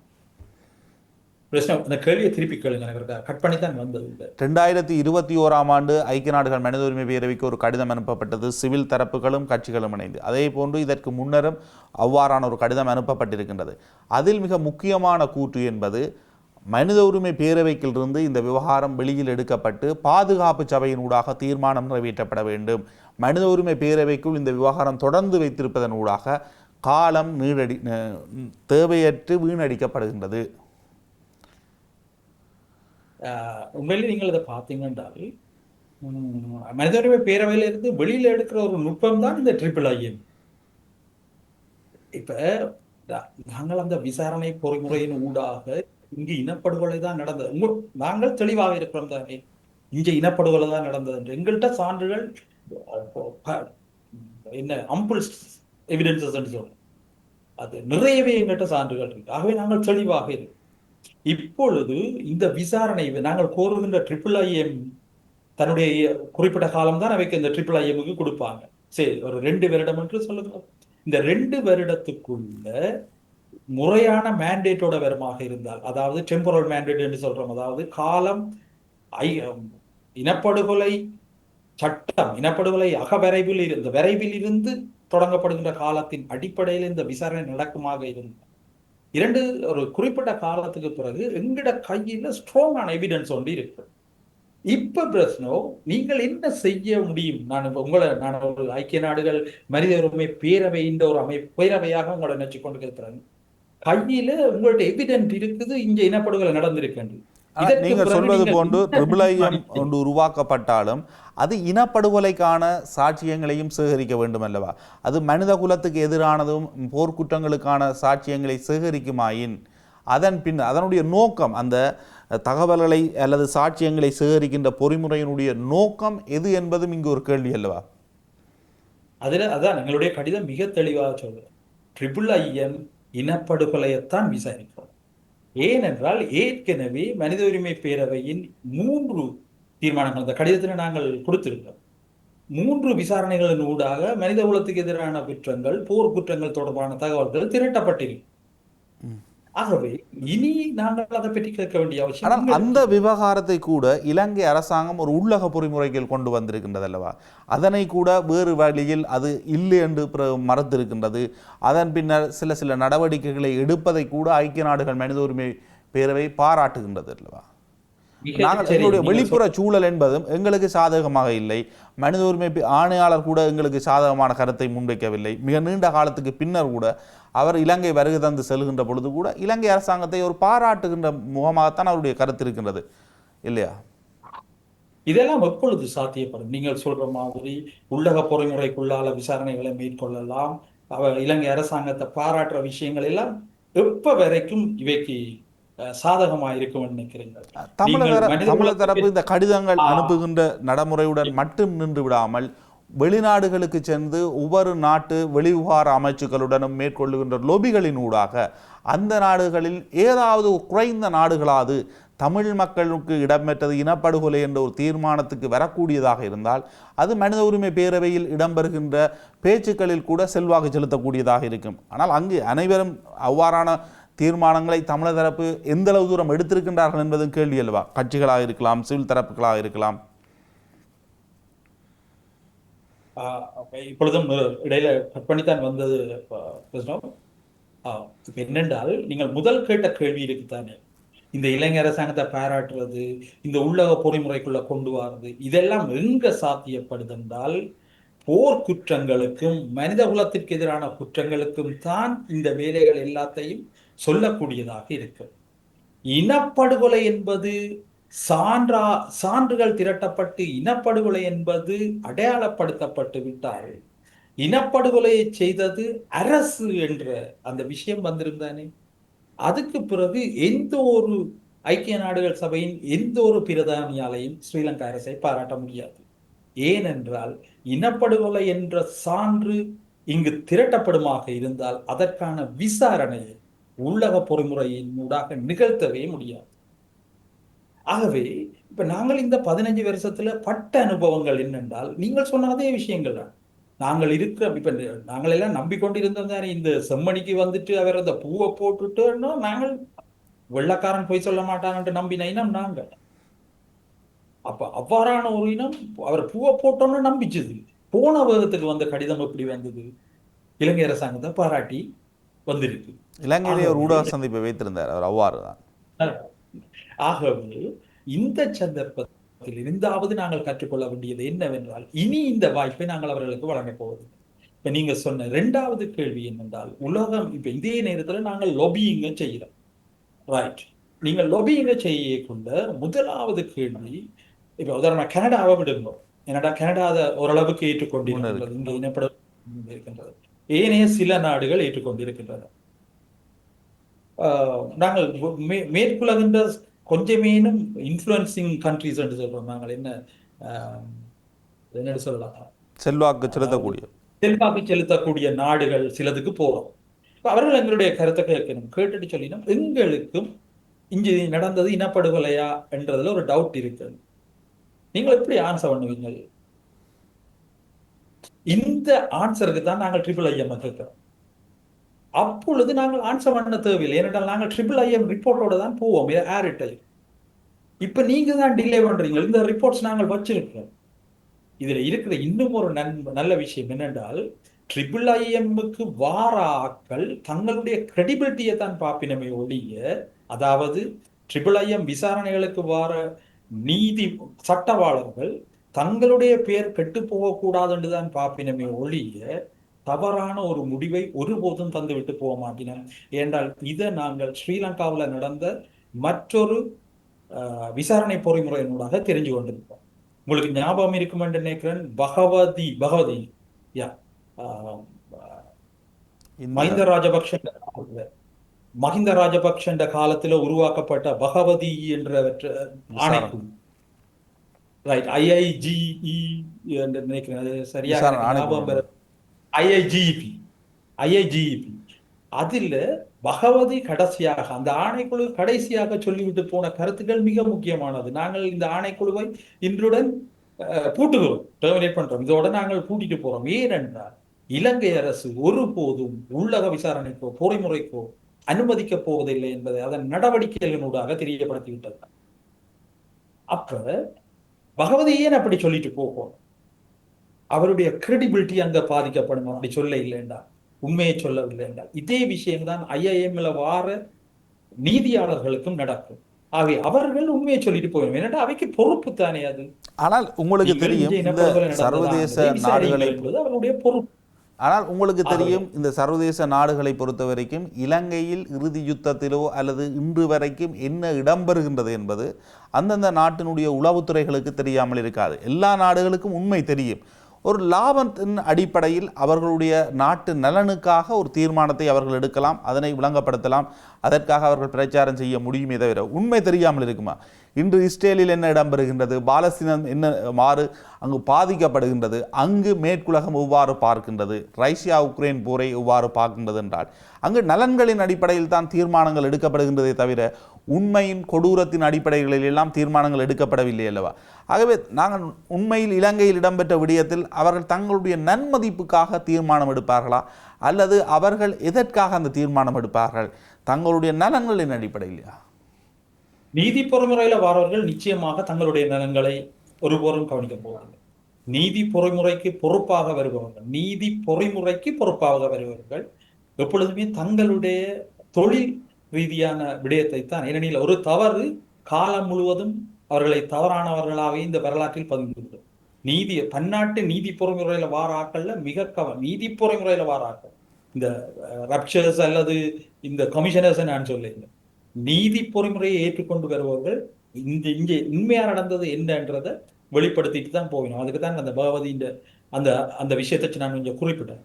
அந்த கேள்வியை திருப்பி கேளுங்க, கட் பண்ணி தான் வந்தது. 2021ஆம் ஆண்டு ஐக்கிய நாடுகள் மனித உரிமை பேரவைக்கு ஒரு கடிதம் அனுப்பப்பட்டது, சிவில் தரப்புகளும் கட்சிகளும் இணைந்து. அதே போன்று இதற்கு முன்னரும் அவ்வாறான ஒரு கடிதம் அனுப்பப்பட்டிருக்கின்றது. அதில் மிக முக்கியமான கூற்று என்பது, மனித உரிமை பேரவைக்கிலிருந்து இந்த விவகாரம் வெளியில் எடுக்கப்பட்டு பாதுகாப்பு சபையினூடாக தீர்மானம் நிறைவேற்றப்பட வேண்டும். மனித உரிமை பேரவைக்குள் இந்த விவகாரம் தொடர்ந்து வைத்திருப்பதன் ஊடாக காலம் தேவையற்று வீணடிக்கப்படுகின்றது. உண்மையிலே நீங்கள் இதை பார்த்தீங்கன்றால் மனித உரிமை பேரவையிலிருந்து வெளியில் எடுக்கிற ஒரு நுட்பம் தான் இந்த IIIM. இப்ப நாங்கள் அந்த விசாரணை பொறிமுறையின் ஊடாக இங்கு இனப்படுகொலை தான் நடந்தது, நாங்கள் தெளிவாக இருக்கிறோம் தானே, இங்க இனப்படுகொலை தான் நடந்தது என்று எங்கள்கிட்ட சான்றுகள் என்ன அம்பிள் எவிடன்சஸ் என்று சொல்றோம், அது நிறையவே எங்கள்கிட்ட சான்றுகள் இருக்கு. ஆகவே நாங்கள் தெளிவாக இருக்கோம். இப்பொழுது இந்த விசாரணை நாங்கள் கோருகின்ற IIIM தன்னுடைய குறிப்பிட்ட காலம் தான் அவைக்கு இந்த IIIMக்கு கொடுப்பாங்க. சரி, ஒரு 2 வருடம் என்று சொல்லுங்க. இந்த 2 வருடத்துக்குள்ள முறையான மேண்டேட்டோட வருமாக இருந்தால், அதாவது டெம்பரல் மேண்டேட் என்று சொல்றோம், அதாவது காலம், இனப்படுகொலை சட்டம், இனப்படுகொலை விரைவில் இருந்து தொடங்கப்படுகின்ற காலத்தின் அடிப்படையில் இந்த விசாரணை நடக்குமாக இருந்தால், ஒரு குறிப்பிட்ட காலத்துக்கு பிறகு எங்கட கையில ஸ்ட்ராங்கான எவிடன்ஸ் ஒன்று இருக்கு. இப்ப பிரச்சனை, நீங்கள் என்ன செய்ய முடியும்? நான் ஒரு ஐக்கிய நாடுகள் மனித உரிமை பேரவையின் ஒரு பேரவையாக உங்களை நினைச்சு கொண்டு கேட்கிறேன். கையில உங்கள்ட்ட எவிடன்ஸ் இருக்குது, இங்க இனப்படுகொலை நடந்திருக்கு. நீங்கள் சொல்வது போன்று IIIM ஒன்று உருவாக்கப்பட்டாலும் அது இனப்படுகொலைக்கான சாட்சியங்களையும் சேகரிக்க வேண்டும் அல்லவா? அது மனித குலத்துக்கு எதிரானதும் போர்க்குற்றங்களுக்கான சாட்சியங்களை சேகரிக்குமாயின் அதனுடைய நோக்கம், அந்த தகவல்களை அல்லது சாட்சியங்களை சேகரிக்கின்ற பொறிமுறையினுடைய நோக்கம் எது என்பதும் இங்கு ஒரு கேள்வி அல்லவா? அதான் எங்களுடைய கடிதம் மிக தெளிவாக சொல்லுது, IIIM இனப்படுகொலையத்தான் விசாரிக்கிறோம். ஏனென்றால் ஏற்கனவே மனித உரிமை பேரவையின் 3 தீர்மானங்கள் அந்த கடிதத்தில் நாங்கள் கொடுத்திருக்கிறோம். 3 விசாரணைகளின் ஊடாக மனித குலத்துக்கு எதிரான குற்றங்கள், போர் குற்றங்கள் தொடர்பான தகவல்கள் திரட்டப்பட்டிருக்கு. ஆகவே இனி நாங்கள் அதை பற்றி கேட்க வேண்டிய அவசியம். ஆனால் அந்த விவகாரத்தை கூட இலங்கை அரசாங்கம் ஒரு உள்ளக பொறிமுறைகள் கொண்டு வந்திருக்கின்றது அல்லவா? அதனை கூட வேறு வழியில் அது இல்லை என்று மறுத்திருக்கின்றது. அதன் பின்னர் சில நடவடிக்கைகளை எடுப்பதை கூட ஐக்கிய நாடுகள் மனித உரிமை பேரவை பாராட்டுகின்றது அல்லவா? நாங்கள் சரி, எங்களுடைய நீங்கள் வெளிப்புற சூழல் என்பதும் எங்களுக்கு சாதகமாக இல்லை. மனித உரிமை ஆணையாளர் கூட எங்களுக்கு சாதகமான கருத்தை முன்வைக்கவில்லை. மிக நீண்ட காலத்துக்கு பின்னர் கூட அவர் இலங்கை வருகை தந்து செல்கின்ற பொழுது கூட இலங்கை அரசாங்கத்தை ஒரு பாராட்டுகின்ற முகமாகத்தான் அவருடைய கருத்து இருக்கின்றது இல்லையா? இதெல்லாம் எப்பொழுது சாத்தியப்படும்? நீங்கள் சொல்ற மாதிரி உள்ளக பொறிமுறைக்குள்ளால விசாரணைகளை மேற்கொள்ளலாம், இலங்கை அரசாங்கத்தை பாராட்டுற விஷயங்கள் எல்லாம் எப்ப வரைக்கும் இவைக்கு சாதகமா இருக்கும் நினைக்கிறீர்கள்? நீங்கள் மனித தமிழர் குலத்துக்கு தரப்பு இந்த கடிதங்கள் அனுப்புகின்ற நடைமுறையுடன் மட்டும் நின்று விடாமல் வெளிநாடுகளுக்கு சென்று ஒவ்வொரு நாட்டு வெளிவிவகார அமைச்சுக்களுடனும் மேற்கொள்ளுகின்ற லொபிகளின் ஊடாக அந்த நாடுகளில் ஏதாவது குறைந்த நாடுகளாவது தமிழ் மக்களுக்கு இடம்பெற்றது இனப்படுகொலை என்ற ஒரு தீர்மானத்துக்கு வரக்கூடியதாக இருந்தால் அது மனித உரிமை பேரவையில் இடம்பெறுகின்ற பேச்சுக்களில் கூட செல்வாக்கு செலுத்தக்கூடியதாக இருக்கும். ஆனால் அங்கு அனைவரும் அவ்வாறான தீர்மானங்களை தமிழர் தரப்பு எந்த அளவு தூரம் எடுத்திருக்கின்றார்கள் என்பதும் கேள்வி அல்லவா? கட்சிகளாக இருக்கலாம், சிவில் தரப்புகளாக இருக்கலாம். இப்பொழுதும் இடையில கட் பண்ணித்தான் வந்தது. என்னென்றால் நீங்கள் முதல் கேட்ட கேள்வி இருக்குத்தானே, இந்த இலங்கை அரசாங்கத்தை பாராட்டுறது, இந்த உள்ளக பொறிமுறைக்குள்ள கொண்டு வர்றது, இதெல்லாம் எங்க சாத்தியப்படுது என்றால் போர் குற்றங்களுக்கும் மனித குலத்திற்கு எதிரான குற்றங்களுக்கும் தான் இந்த வேலைகள் எல்லாத்தையும் சொல்லக்கூடியதாக இருக்கு. இனப்படுகொலை என்பது சான்றுகள் திரட்டப்பட்டு இனப்படுகொலை என்பது அடையாளப்படுத்தப்பட்டு விட்டால் இனப்படுகொலையை செய்தது அரசு என்ற அந்த விஷயம் வந்திருந்தானே, அதுக்கு பிறகு எந்த ஒரு ஐக்கிய நாடுகள் சபையின் எந்த ஒரு பிரதானியாலையும் ஸ்ரீலங்கா அரசை பாராட்ட முடியாது. ஏனென்றால் இனப்படுகொலை என்ற சான்று இங்கு திரட்டப்படுமாக இருந்தால் அதற்கான விசாரணையை உள்ளக பொறிமுறையின் ஊடாக நிகழ்த்தவே முடியாது. ஆகவே இப்ப நாங்கள் இந்த 15 வருஷத்துல பட்ட அனுபவங்கள் என்னென்றால் நீங்கள் சொன்ன அதே விஷயங்கள் தான். நாங்கள் இருக்கிற இப்ப நாங்கள் எல்லாம் நம்பிக்கொண்டிருந்தோம் தானே, இந்த செம்மணிக்கு வந்துட்டு அவர் அந்த பூவை போட்டுட்டு நாங்கள் வெள்ளக்காரன் போய் சொல்ல மாட்டாங்கன்ட்டு நம்பின இனம் நாங்கள். அப்ப அவ்வாறான ஒரு இனம் அவர் பூவை போட்டோன்னு நம்பிச்சது. போன வேகத்துக்கு வந்த கடிதம் எப்படி வந்தது? இலங்கை அரசாங்கத்தை பாராட்டி வந்திருக்கு. இலங்கையிலே ஒரு ஊடக சந்திப்பை வைத்திருந்தார் அவர். அவ்வாறு தான். ஆகவே இந்த சந்தர்ப்பத்தில் இருந்தாவது நாங்கள் கற்றுக்கொள்ள வேண்டியது என்னவென்றால் இனி இந்த வாய்ப்பை நாங்கள் அவர்களுக்கு வழங்கப் போவது. இப்ப நீங்க சொன்ன 2வது கேள்வி என்னென்றால் உலகம் இப்ப இதே நேரத்துல நாங்கள் லொபியிங்க செய்யறோம். ரைட், நீங்கள் லொபியிங்க செய்ய கொண்ட முதலாவது கேள்வி, இப்ப உதாரணமா கனடாவை விடுங்க. என்னடா கனடா அதை ஓரளவுக்கு ஏற்றுக்கொண்டிருக்கின்றது, இங்க இனப்பட இருக்கின்றது, ஏனைய சில நாடுகள் ஏற்றுக்கொண்டிருக்கின்றன. நாங்கள் மேற்குலகின்ற கொஞ்சமேனும் இன்ஃப்ளூயன்சிங் கண்ட்ரிஸ் என்று சொல்றோம். நாங்கள் என்ன சொல்லலாம், செல்வாக்கு செலுத்தக்கூடிய நாடுகள் சிலதுக்கு போறோம். அவர்கள் எங்களுடைய கருத்தை கேட்கணும், கேட்டுட்டு சொல்லினோம் எங்களுக்கும் இங்கு நடந்தது இனப்படுகொலையா என்றதுல ஒரு டவுட் இருக்கு. நீங்கள் எப்படி ஆன்சர் பண்ணுவீங்க? இந்த ஆன்சருக்கு தான் நாங்கள் IIIM கேட்கிறோம். அப்பொழுது நாங்கள் ஆன்சர் பண்ண தேவையில்லை, ஏனென்றால் நாங்கள் IIIM ரிப்போர்ட்டோட தான் போவோம். இப்ப நீங்க தான் டிலே பண்றீங்க. இந்த ரிப்போர்ட்ஸ் நாங்கள் வச்சிருக்கோம். இதுல இருக்கிற இன்னும் ஒரு நல்ல விஷயம் என்னென்றால் IIIMக்கு வார ஆக்கள் தங்களுடைய கிரெடிபிலிட்டியை தான் பாப்பினமே ஒழிய, அதாவது IIIM விசாரணைகளுக்கு வார நீதி சட்டவாளர்கள் தங்களுடைய பெயர் கெட்டு போகக்கூடாது என்றுதான் பாப்பினமே ஒழிய தவறான ஒரு முடிவை ஒருபோதும் தந்துவிட்டு போக மாட்டினோம். ஏனென்றால் இதை நாங்கள் ஸ்ரீலங்காவில் நடந்த மற்றொரு விசாரணை பொறிமுறையினூடாக தெரிஞ்சு கொண்டிருப்போம். உங்களுக்கு ஞாபகம் இருக்கும் என்று நினைக்கிறேன், பகவதி மஹிந்த ராஜபக்ஷ காலத்துல உருவாக்கப்பட்ட பகவதி என்ற ஆணைக்குழு, ரைட், IIGE என்று நினைக்கிறேன், சரியாக ஞாபகம், IIGEP. அதில் பகவதி கடைசியாக அந்த ஆணைக்குழு கடைசியாக சொல்லிவிட்டு போன கருத்துக்கள் மிக முக்கியமானது. நாங்கள் இந்த ஆணைக்குழுவை இன்றுடன் பூட்டுகிறோம், டெர்மினேட் பண்றோம், இதோட நாங்கள் பூட்டிட்டு போறோம். ஏனென்றால் இலங்கை அரசு ஒருபோதும் உள்ளக விசாரணைக்கோ பொறிமுறைக்கோ அனுமதிக்க போவதில்லை என்பதை அதன் நடவடிக்கைகளினூடாக தெரியப்படுத்திவிட்டது. அப்ப பகவதி ஏன் அப்படி சொல்லிட்டு போகும்? அவருடைய கிரெடிபிலிட்டி அங்க பாதிக்கப்படும். அப்படி சொல்ல இல்லைண்டா, உண்மையை சொல்லவில்லை என்றால் இதே விஷயம்தான் IIMல வார நீதியாளர்களுக்கும் நடக்கும். ஆகவே அவர்கள் உண்மையை சொல்லிட்டு போயிடும். ஏன்னா அவைக்கு பொறுப்பு தானே அது. ஆனால் உங்களுக்கு நீங்கள் இங்கே தெரியும் இந்த இனப்படுகொலை நடந்ததா சர்வதேச என்பதை நாடுகளை விசாரியுங்கள் என்பது அவர்களுடைய பொறுப்பு. ஆனால் உங்களுக்கு ஆகவே தெரியும் இந்த சர்வதேச நாடுகளை பொறுத்த வரைக்கும் இலங்கையில் இறுதி யுத்தத்திலோ அல்லது இன்று வரைக்கும் என்ன இடம்பெறுகின்றது என்பது அந்தந்த நாட்டினுடைய உளவுத்துறைகளுக்கு தெரியாமல் இருக்காது. எல்லா நாடுகளுக்கும் உண்மை தெரியும். ஒரு லாபத்தின் அடிப்படையில் அவர்களுடைய நாட்டு நலனுக்காக ஒரு தீர்மானத்தை அவர்கள் எடுக்கலாம், அதனை விளங்கப்படுத்தலாம், அதற்காக அவர்கள் பிரச்சாரம் செய்ய முடியுமே தவிர உண்மை தெரியாமல் இருக்குமா? இன்று இஸ்ரேலில் என்ன இடம்பெறுகின்றது, பாலஸ்தீனம் என்ன மாறு அங்கு பாதிக்கப்படுகின்றது, அங்கு மேற்குலகம் எவ்வாறு பார்க்கின்றது, ரஷ்யா உக்ரைன் போரை எவ்வாறு பார்க்கின்றது என்றால் அங்கு நலன்களின் அடிப்படையில் தான் தீர்மானங்கள் எடுக்கப்படுகின்றதே தவிர உண்மையின் கொடூரத்தின் அடிப்படைகளில் எல்லாம் தீர்மானங்கள் எடுக்கப்படவில்லை அல்லவா? ஆகவே நாங்கள் உண்மையில் இலங்கையில் இடம்பெற்ற விடயத்தில் அவர்கள் தங்களுடைய நன்மதிப்புக்காக தீர்மானம் எடுப்பார்களா அல்லது அவர்கள் எதற்காக அந்த தீர்மானம் எடுப்பார்கள்? தங்களுடைய நலன்களின் அடிப்படையிலையா? நீதி பொறிமுறையில வாரவர்கள் நிச்சயமாக தங்களுடைய நலன்களை ஒருபோதும் கவனிக்க போவதில்லை. நீதி பொறிமுறைக்கு பொறுப்பாக வருபவர்கள் எப்பொழுதுமே தங்களுடைய தொழில் ரீதியான விடயத்தை தான். ஏனெனில் ஒரு தவறு காலம் முழுவதும் அவர்களை தவறானவர்களாகவே இந்த வரலாற்றில் பதிந்துள்ளது. பன்னாட்டு நீதி பொறிமுறையில வாராக்கள்ல நீதி பொறிமுறையில வாராக்கள் இந்த ரப்சர்ஸ் அல்லது இந்த கமிஷனர்ஸ் நான் சொல்லுங்க, நீதி பொறிமுறையை ஏற்றுக்கொண்டு வருபவர்கள் இங்கே உண்மையா நடந்தது என்னன்றதை வெளிப்படுத்திட்டு தான் போகணும். அதுக்கு தான் அந்த பகவதி அந்த அந்த விஷயத்தை நான் கொஞ்சம் குறிப்பிட்டேன்.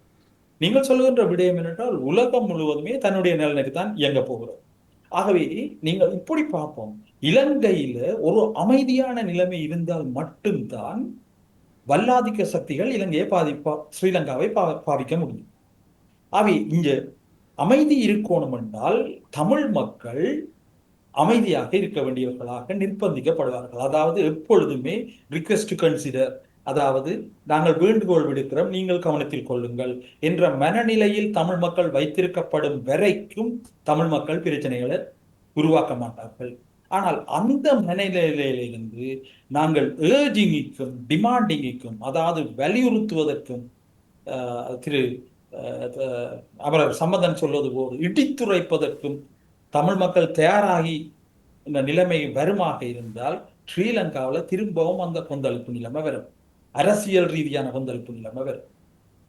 நீங்கள் சொல்லுகின்ற விடயம் என்னென்றால் உலகம் முழுவதுமே தன்னுடைய நிலைக்கு தான் இயங்க போகிறோம். ஆகவே நீங்கள் இப்படி பார்ப்போம், இலங்கையில ஒரு அமைதியான நிலைமை இருந்தால் மட்டும்தான் வல்லாதிக்க சக்திகள் இலங்கையை ஸ்ரீலங்காவை பாவிக்க முடியும். ஆகவே இங்க அமைதி இருக்கணும் என்றால் தமிழ் மக்கள் அமைதியாக இருக்க வேண்டியவர்களாக நிர்பந்திக்கப்படுவார்கள். அதாவது எப்பொழுதுமே ரிக்வெஸ்ட் டு கன்சிடர், அதாவது நாங்கள் வேண்டுகோள் விடுக்கிறோம், நீங்கள் கவனத்தில் கொள்ளுங்கள் என்ற மனநிலையில் தமிழ் மக்கள் வைத்திருக்கப்படும் வரைக்கும் தமிழ் மக்கள் பிரச்சனைகளை உருவாக்க மாட்டார்கள். ஆனால் அந்த மனநிலையிலிருந்து நாங்கள் ஏர்ஜிங்கிற்கும் டிமாண்டிங்கிற்கும், அதாவது வலியுறுத்துவதற்கும் திரு அவர் சம்மதன் சொல்வது போது இடித்துரைப்பதற்கும் தமிழ் மக்கள் தயாராகி இந்த நிலைமை வருமாக இருந்தால் ஸ்ரீலங்காவில் திரும்பவும் அந்த கொந்தளிப்பு நிலைமை வரும், அரசியல் ரீதியான கொந்தளிப்பு நிலைமை வரும்.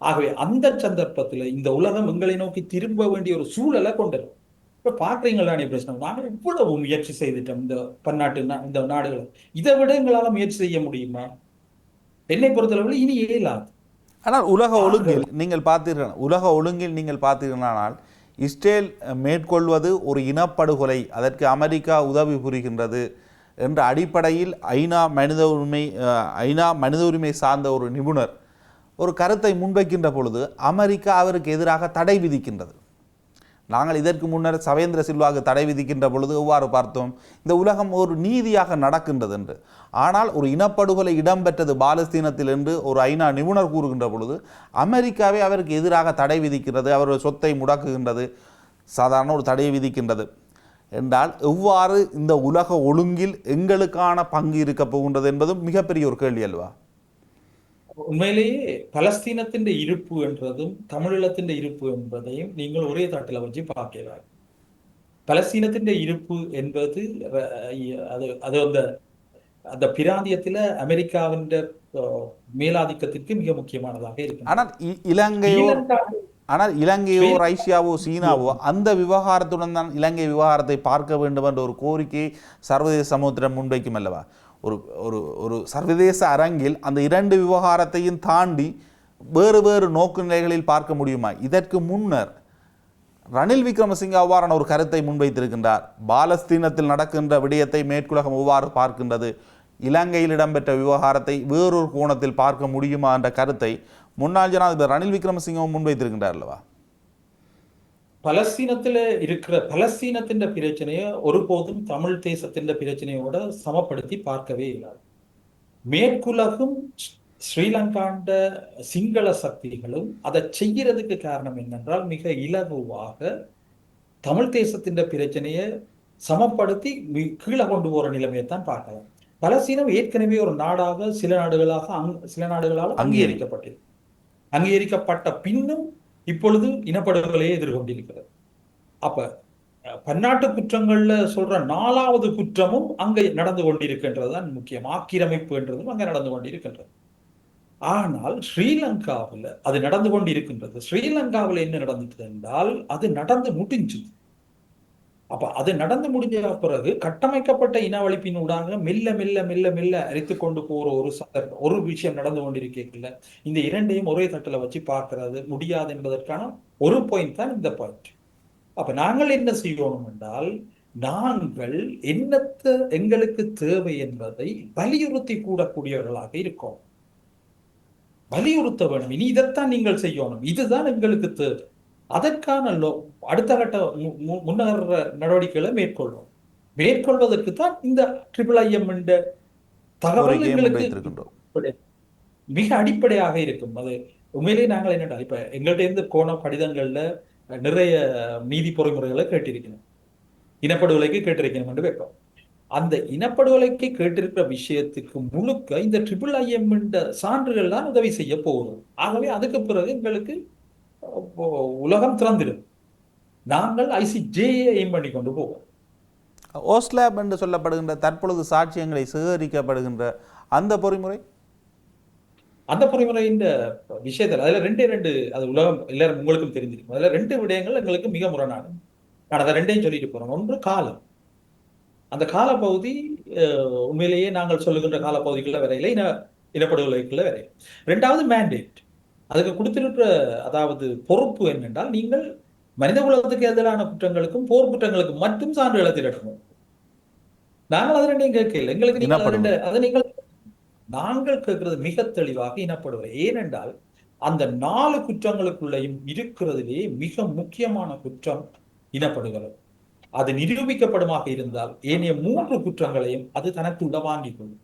ஆகவே அந்த சந்தர்ப்பத்தில் இந்த உலகம் எங்களை நோக்கி திரும்ப வேண்டிய ஒரு சூழலை கொண்டுரும். இப்ப பாக்குறீங்களானே பிரச்சனை, நாங்கள் இவ்வளவு முயற்சி செய்துட்டோம் இந்த பன்னாட்டு இந்த நாடுகள், இதை விட எங்களால முயற்சி செய்ய முடியுமா? என்னை பொறுத்தளவில் இனி இயலாது. ஆனால் உலக ஒழுங்கில் நீங்கள் பார்த்தீர்களானால் இஸ்ரேல் மேற்கொள்வது ஒரு இனப்படுகொலை, அதற்கு அமெரிக்கா உதவி புரிகின்றது என்ற அடிப்படையில் ஐநா மனித உரிமை சார்ந்த ஒரு நிபுணர் ஒரு கருத்தை முன்வைக்கின்ற பொழுது அமெரிக்கா அவருக்கு எதிராக தடை விதிக்கின்றது. நாங்கள் இதற்கு முன்னர் சவேந்திர சில்வாவுக்கு தடை விதிக்கின்ற பொழுது எவ்வாறு பார்த்தோம், இந்த உலகம் ஒரு நீதியாக நடக்கின்றது என்று. ஆனால் ஒரு இனப்படுகொலை இடம்பெற்றது பாலஸ்தீனத்தில் என்று ஒரு ஐநா நிபுணர் கூறுகின்ற பொழுது அமெரிக்காவே அவருக்கு எதிராக தடை விதிக்கிறது, அவருடைய சொத்தை முடக்குகின்றது, சாதாரண ஒரு தடையை விதிக்கின்றது என்றால் எவ்வாறு இந்த உலக ஒழுங்கில் எங்களுக்கான பங்கு இருக்க போகின்றது என்பதும் மிகப்பெரிய ஒரு கேள்வி அல்லவா? உண்மையிலேயே பலஸ்தீனத்தின் இருப்பு என்றதும் தமிழீழத்தின் இருப்பு என்பதையும் நீங்கள் ஒரே தட்டில் வச்சு பார்க்கிறார். பலஸ்தீனத்தின் இருப்பு என்பது அது அந்த பிராந்தியத்தில் அமெரிக்காவின் மேலாதிக்கத்திற்கு மிக முக்கியமானதாக இருக்கு. ஆனால் இலங்கையோ ரஷ்யாவோ சீனாவோ அந்த விவகாரத்துடன் தான் இலங்கை விவகாரத்தை பார்க்க வேண்டும் என்ற ஒரு கோரிக்கையை சர்வதேச சமூகத்திடம் முன்வைக்கும் அல்லவா? ஒரு ஒரு ஒரு சர்வதேச அரங்கில் அந்த இரண்டு விவகாரத்தையும் தாண்டி வேறு வேறு நோக்கு நிலைகளில் பார்க்க முடியுமா? இதற்கு முன்னர் ரணில் விக்ரமசிங்க அவ்வாறான ஒரு கருத்தை முன்வைத்திருக்கின்றார். பாலஸ்தீனத்தில் நடக்கின்ற விடயத்தை மேற்குலகம் எவ்வாறு பார்க்கின்றது, இலங்கையில் இடம்பெற்ற விவகாரத்தை வேறொரு கோணத்தில் பார்க்க முடியுமா என்ற கருத்தை முன்னாள் ஜனாதிபதி ரணில் விக்ரமசிங்கவும் முன்வைத்திருக்கின்றார் அல்லவா? பலஸ்தீனத்தின் பிரச்சனையை ஒருபோதும் தமிழ் தேசத்தின் பிரச்சனையோட சமப்படுத்தி பார்க்கவே இல்லை. மேற்குலகும் ஸ்ரீலங்காண்ட சிங்கள சக்திகளும் அதை செய்கிறதுக்கு காரணம் என்னென்றால் மிக இலகுவாக தமிழ் தேசத்தின் பிரச்சனையை சமப்படுத்தி கீழே கொண்டு போற நிலைமையைத்தான் பார்க்கலாம். பலஸ்தீனம் ஏற்கனவே ஒரு நாடாக சில நாடுகளால் அங்கீகரிக்கப்பட்ட பின்னும் இப்பொழுது இனப்படுகொலையை எதிர்கொண்டிருக்கிறது. அப்ப பன்னாட்டு குற்றங்கள்ல சொல்ற 4வது குற்றமும் அங்க நடந்து கொண்டிருக்கின்றதுதான் முக்கியம். ஆக்கிரமிப்பு என்றதும் அங்க நடந்து கொண்டிருக்கின்றது. ஆனால் ஸ்ரீலங்காவில் அது நடந்து கொண்டிருக்கின்றது. ஸ்ரீலங்காவில் என்ன நடந்தது என்றால் அது நடந்து முடிஞ்சு. அப்ப அது நடந்து முடிஞ்ச பிறகு கட்டமைக்கப்பட்ட இனவழிப்பினூடாக மெல்ல மெல்ல மெல்ல மெல்ல அரித்து கொண்டு போற ஒரு சந்தர்ப்பம், ஒரு விஷயம் நடந்து கொண்டிருக்கல. இந்த இரண்டையும் ஒரே தட்டுல வச்சு பார்க்கிறது முடியாது என்பதற்கான ஒரு பாயிண்ட் தான் இந்த பாயிண்ட். அப்ப நாங்கள் என்ன செய்யணும் என்றால், நாங்கள் என்னத்த எங்களுக்கு தேவை என்பதை வலியுறுத்தி கூடக்கூடியவர்களாக இருக்கோம். வலியுறுத்த வேண்டும். இனி இதைத்தான் நீங்கள் செய்யணும், இதுதான் எங்களுக்கு தேவை. அதற்கான அடுத்த கட்ட முன்னகர நடவடிக்கைகளை மேற்கொள்ளும். மேற்கொள்வதற்கு தான் இந்த IIIM என்ற தகவல் எங்களுக்கு மிக அடிப்படையாக இருக்கும். அது உண்மையிலேயே நாங்கள் என்னடா இப்ப எங்கள்கிட்ட இருந்து போன கடிதங்கள்ல நிறைய நீதி பொறிமுறைகளை கேட்டிருக்கணும், இனப்படுகொலைக்கு கேட்டிருக்கணும் என்று வைப்போம். அந்த இனப்படுகொலைக்கு கேட்டிருக்கிற விஷயத்துக்கு முழுக்க இந்த IIIM என்ற சான்றுகள் தான் உதவி செய்ய போகிறோம். ஆகவே அதுக்கு பிறகு எங்களுக்கு உலகம் திறந்திடும். நாங்கள் ICJயை எய்ம் பண்ணி கொண்டு போவோம். ஓஸ்லாப் என்று சொல்லப்படுகின்ற தற்பொழுது சாட்சியங்களை சேகரிக்கப்படுகின்ற அந்த பொறிமுறை, அந்த பொறிமுறையின் விஷயத்தில் அதுல ரெண்டு அது உலகம் எல்லாரும் உங்களுக்கும் தெரிஞ்சிருக்கும். அதுல 2 விடயங்கள் எங்களுக்கு மிக முரணானது. நான் அதை 2ஐயும் சொல்லிட்டு போறேன். ஒன்று காலம். அந்த காலப்பகுதி உண்மையிலேயே நாங்கள் சொல்லுகின்ற காலப்பகுதிக்குள்ள வரையில இனப்படுகொலைக்குள்ள வரையில. 2வது மேண்டேட். அதுக்கு கொடுத்திருக்கிற அதாவது பொறுப்பு என்னென்றால், நீங்கள் மனித குலத்துக்கு எதிரான குற்றங்களுக்கும் போர் குற்றங்களுக்கும் மட்டும் சான்றுகளை திரட்டணும். நாங்கள் அதை 2ஐயும் கேட்கல. எங்களுக்கு நீங்கள் நாங்கள் கேட்கிறது மிக தெளிவாக இனப்படுகொலை. ஏனென்றால் அந்த 4 குற்றங்களுக்குள்ளேயும் இருக்கிறதுலேயே மிக முக்கியமான குற்றம் இனப்படுகொலை. அது நிரூபிக்கப்படுமாக இருந்தால் ஏனைய 3 குற்றங்களையும் அது தனக்குள்ள வாங்கிக் கொள்ளும்.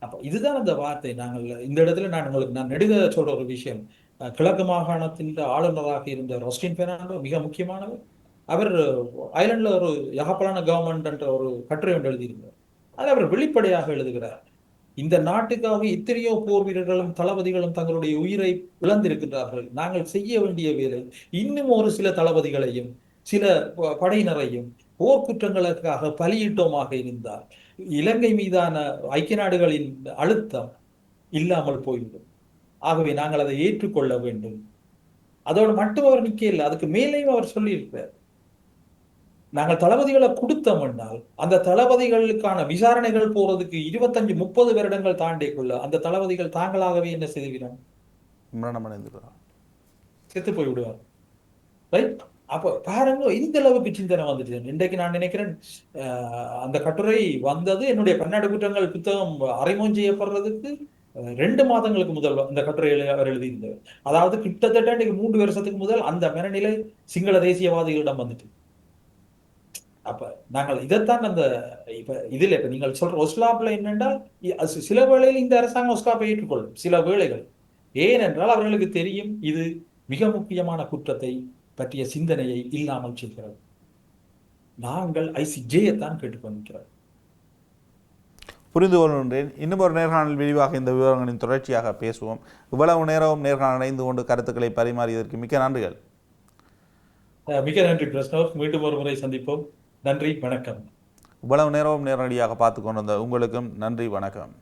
அப்ப இதுதான் அந்த வார்த்தை. நாங்கள் இந்த இடத்துல நான் நெடுக சொல்ற ஒரு விஷயம், கிழக்கு மாகாணத்தின் ஆளுநராக இருந்த ரொஸ்டின் பெர்னாண்டோ மிக முக்கியமானவர். அவர் ஐலண்ட்ல ஒரு யகப்பலான கவர்மெண்ட் என்ற ஒரு கட்டுரை ஒன்று எழுதியிருந்தார். அதில் அவர் வெளிப்படையாக எழுதுகிறார், இந்த நாட்டுக்காக எத்தனையோ போர் வீரர்களும் தளபதிகளும் தங்களுடைய உயிரை இழந்திருக்கின்றார்கள். நாங்கள் செய்ய வேண்டிய வேலை இன்னும் ஒரு சில தளபதிகளையும் சில படையினரையும் போர்க்குற்றங்களுக்காக பலியிட்டோமாக இருந்தால் இலங்கை மீதான ஐக்கிய நாடுகளின் அழுத்தம் இல்லாமல் போய்விடும். ஆகவே நாங்கள் அதை ஏற்றுக்கொள்ள வேண்டும். அதோடு மட்டும் அவர் நிக்க இல்லை, அதுக்கு மேலேயும் அவர் சொல்லியிருக்கிறார், நாங்கள் தளபதிகளை கொடுத்தோம் என்றால் அந்த தளபதிகளுக்கான விசாரணைகள் போறதுக்கு 25-30 வருடங்கள் தாண்டிக்குள்ள அந்த தளபதிகள் தாங்களாகவே என்ன செய்துவிடும், செத்து போய் விடுவார். ரைட்? அப்ப பாருங்க இந்த அளவுக்கு சிந்தனை வந்துட்டு. இன்றைக்கு நான் நினைக்கிறேன் அந்த கட்டுரை வந்தது என்னுடைய பன்னாட்டு குற்றங்கள் புத்தகம் அறிமுகம் செய்யப்படுறதுக்கு 2 மாதங்களுக்கு முதல் அந்த கட்டுரைகளை அவர் எழுதியிருந்தார். அதாவது கிட்டத்தட்ட இன்னைக்கு 3 வருஷத்துக்கு முதல் அந்த மனநிலை சிங்கள தேசியவாதிகளிடம் வந்துட்டு. அப்ப நாங்கள் இதைத்தான் அந்த இப்ப நீங்கள் சொல்ற ஒஸ்லாப்ல என்னென்றால் சில வேளையில் இந்த அரசாங்கம் ஒஸ்லாப்பை ஏற்றுக்கொள்ளும், சில வேளைகள். ஏனென்றால் அவர்களுக்கு தெரியும் இது மிக முக்கியமான குற்றத்தை பற்றிய சிந்தனையை இல்லாமல் செய்கிறது. நாங்கள் ICJைத்தான் கேட்டுக்கொண்டிருக்கிறோம். புரிந்து கொள்கின்றேன். இன்னும் ஒரு நேர்காணல் விரிவாக இந்த விவரங்களின் தொடர்ச்சியாக பேசுவோம். இவ்வளவு நேரம் நேர்காணல் இணைந்து கொண்டு கருத்துக்களை பரிமாறியதற்கு மிக்க நன்றிகள். மிக நன்றி பிரஸ்னோர். மீண்டும் ஒரு முறை சந்திப்போம். நன்றி, வணக்கம். இவ்வளவு நேரம் நேரடியாக பார்த்து கொண்டிருந்த உங்களுக்கும் நன்றி, வணக்கம்.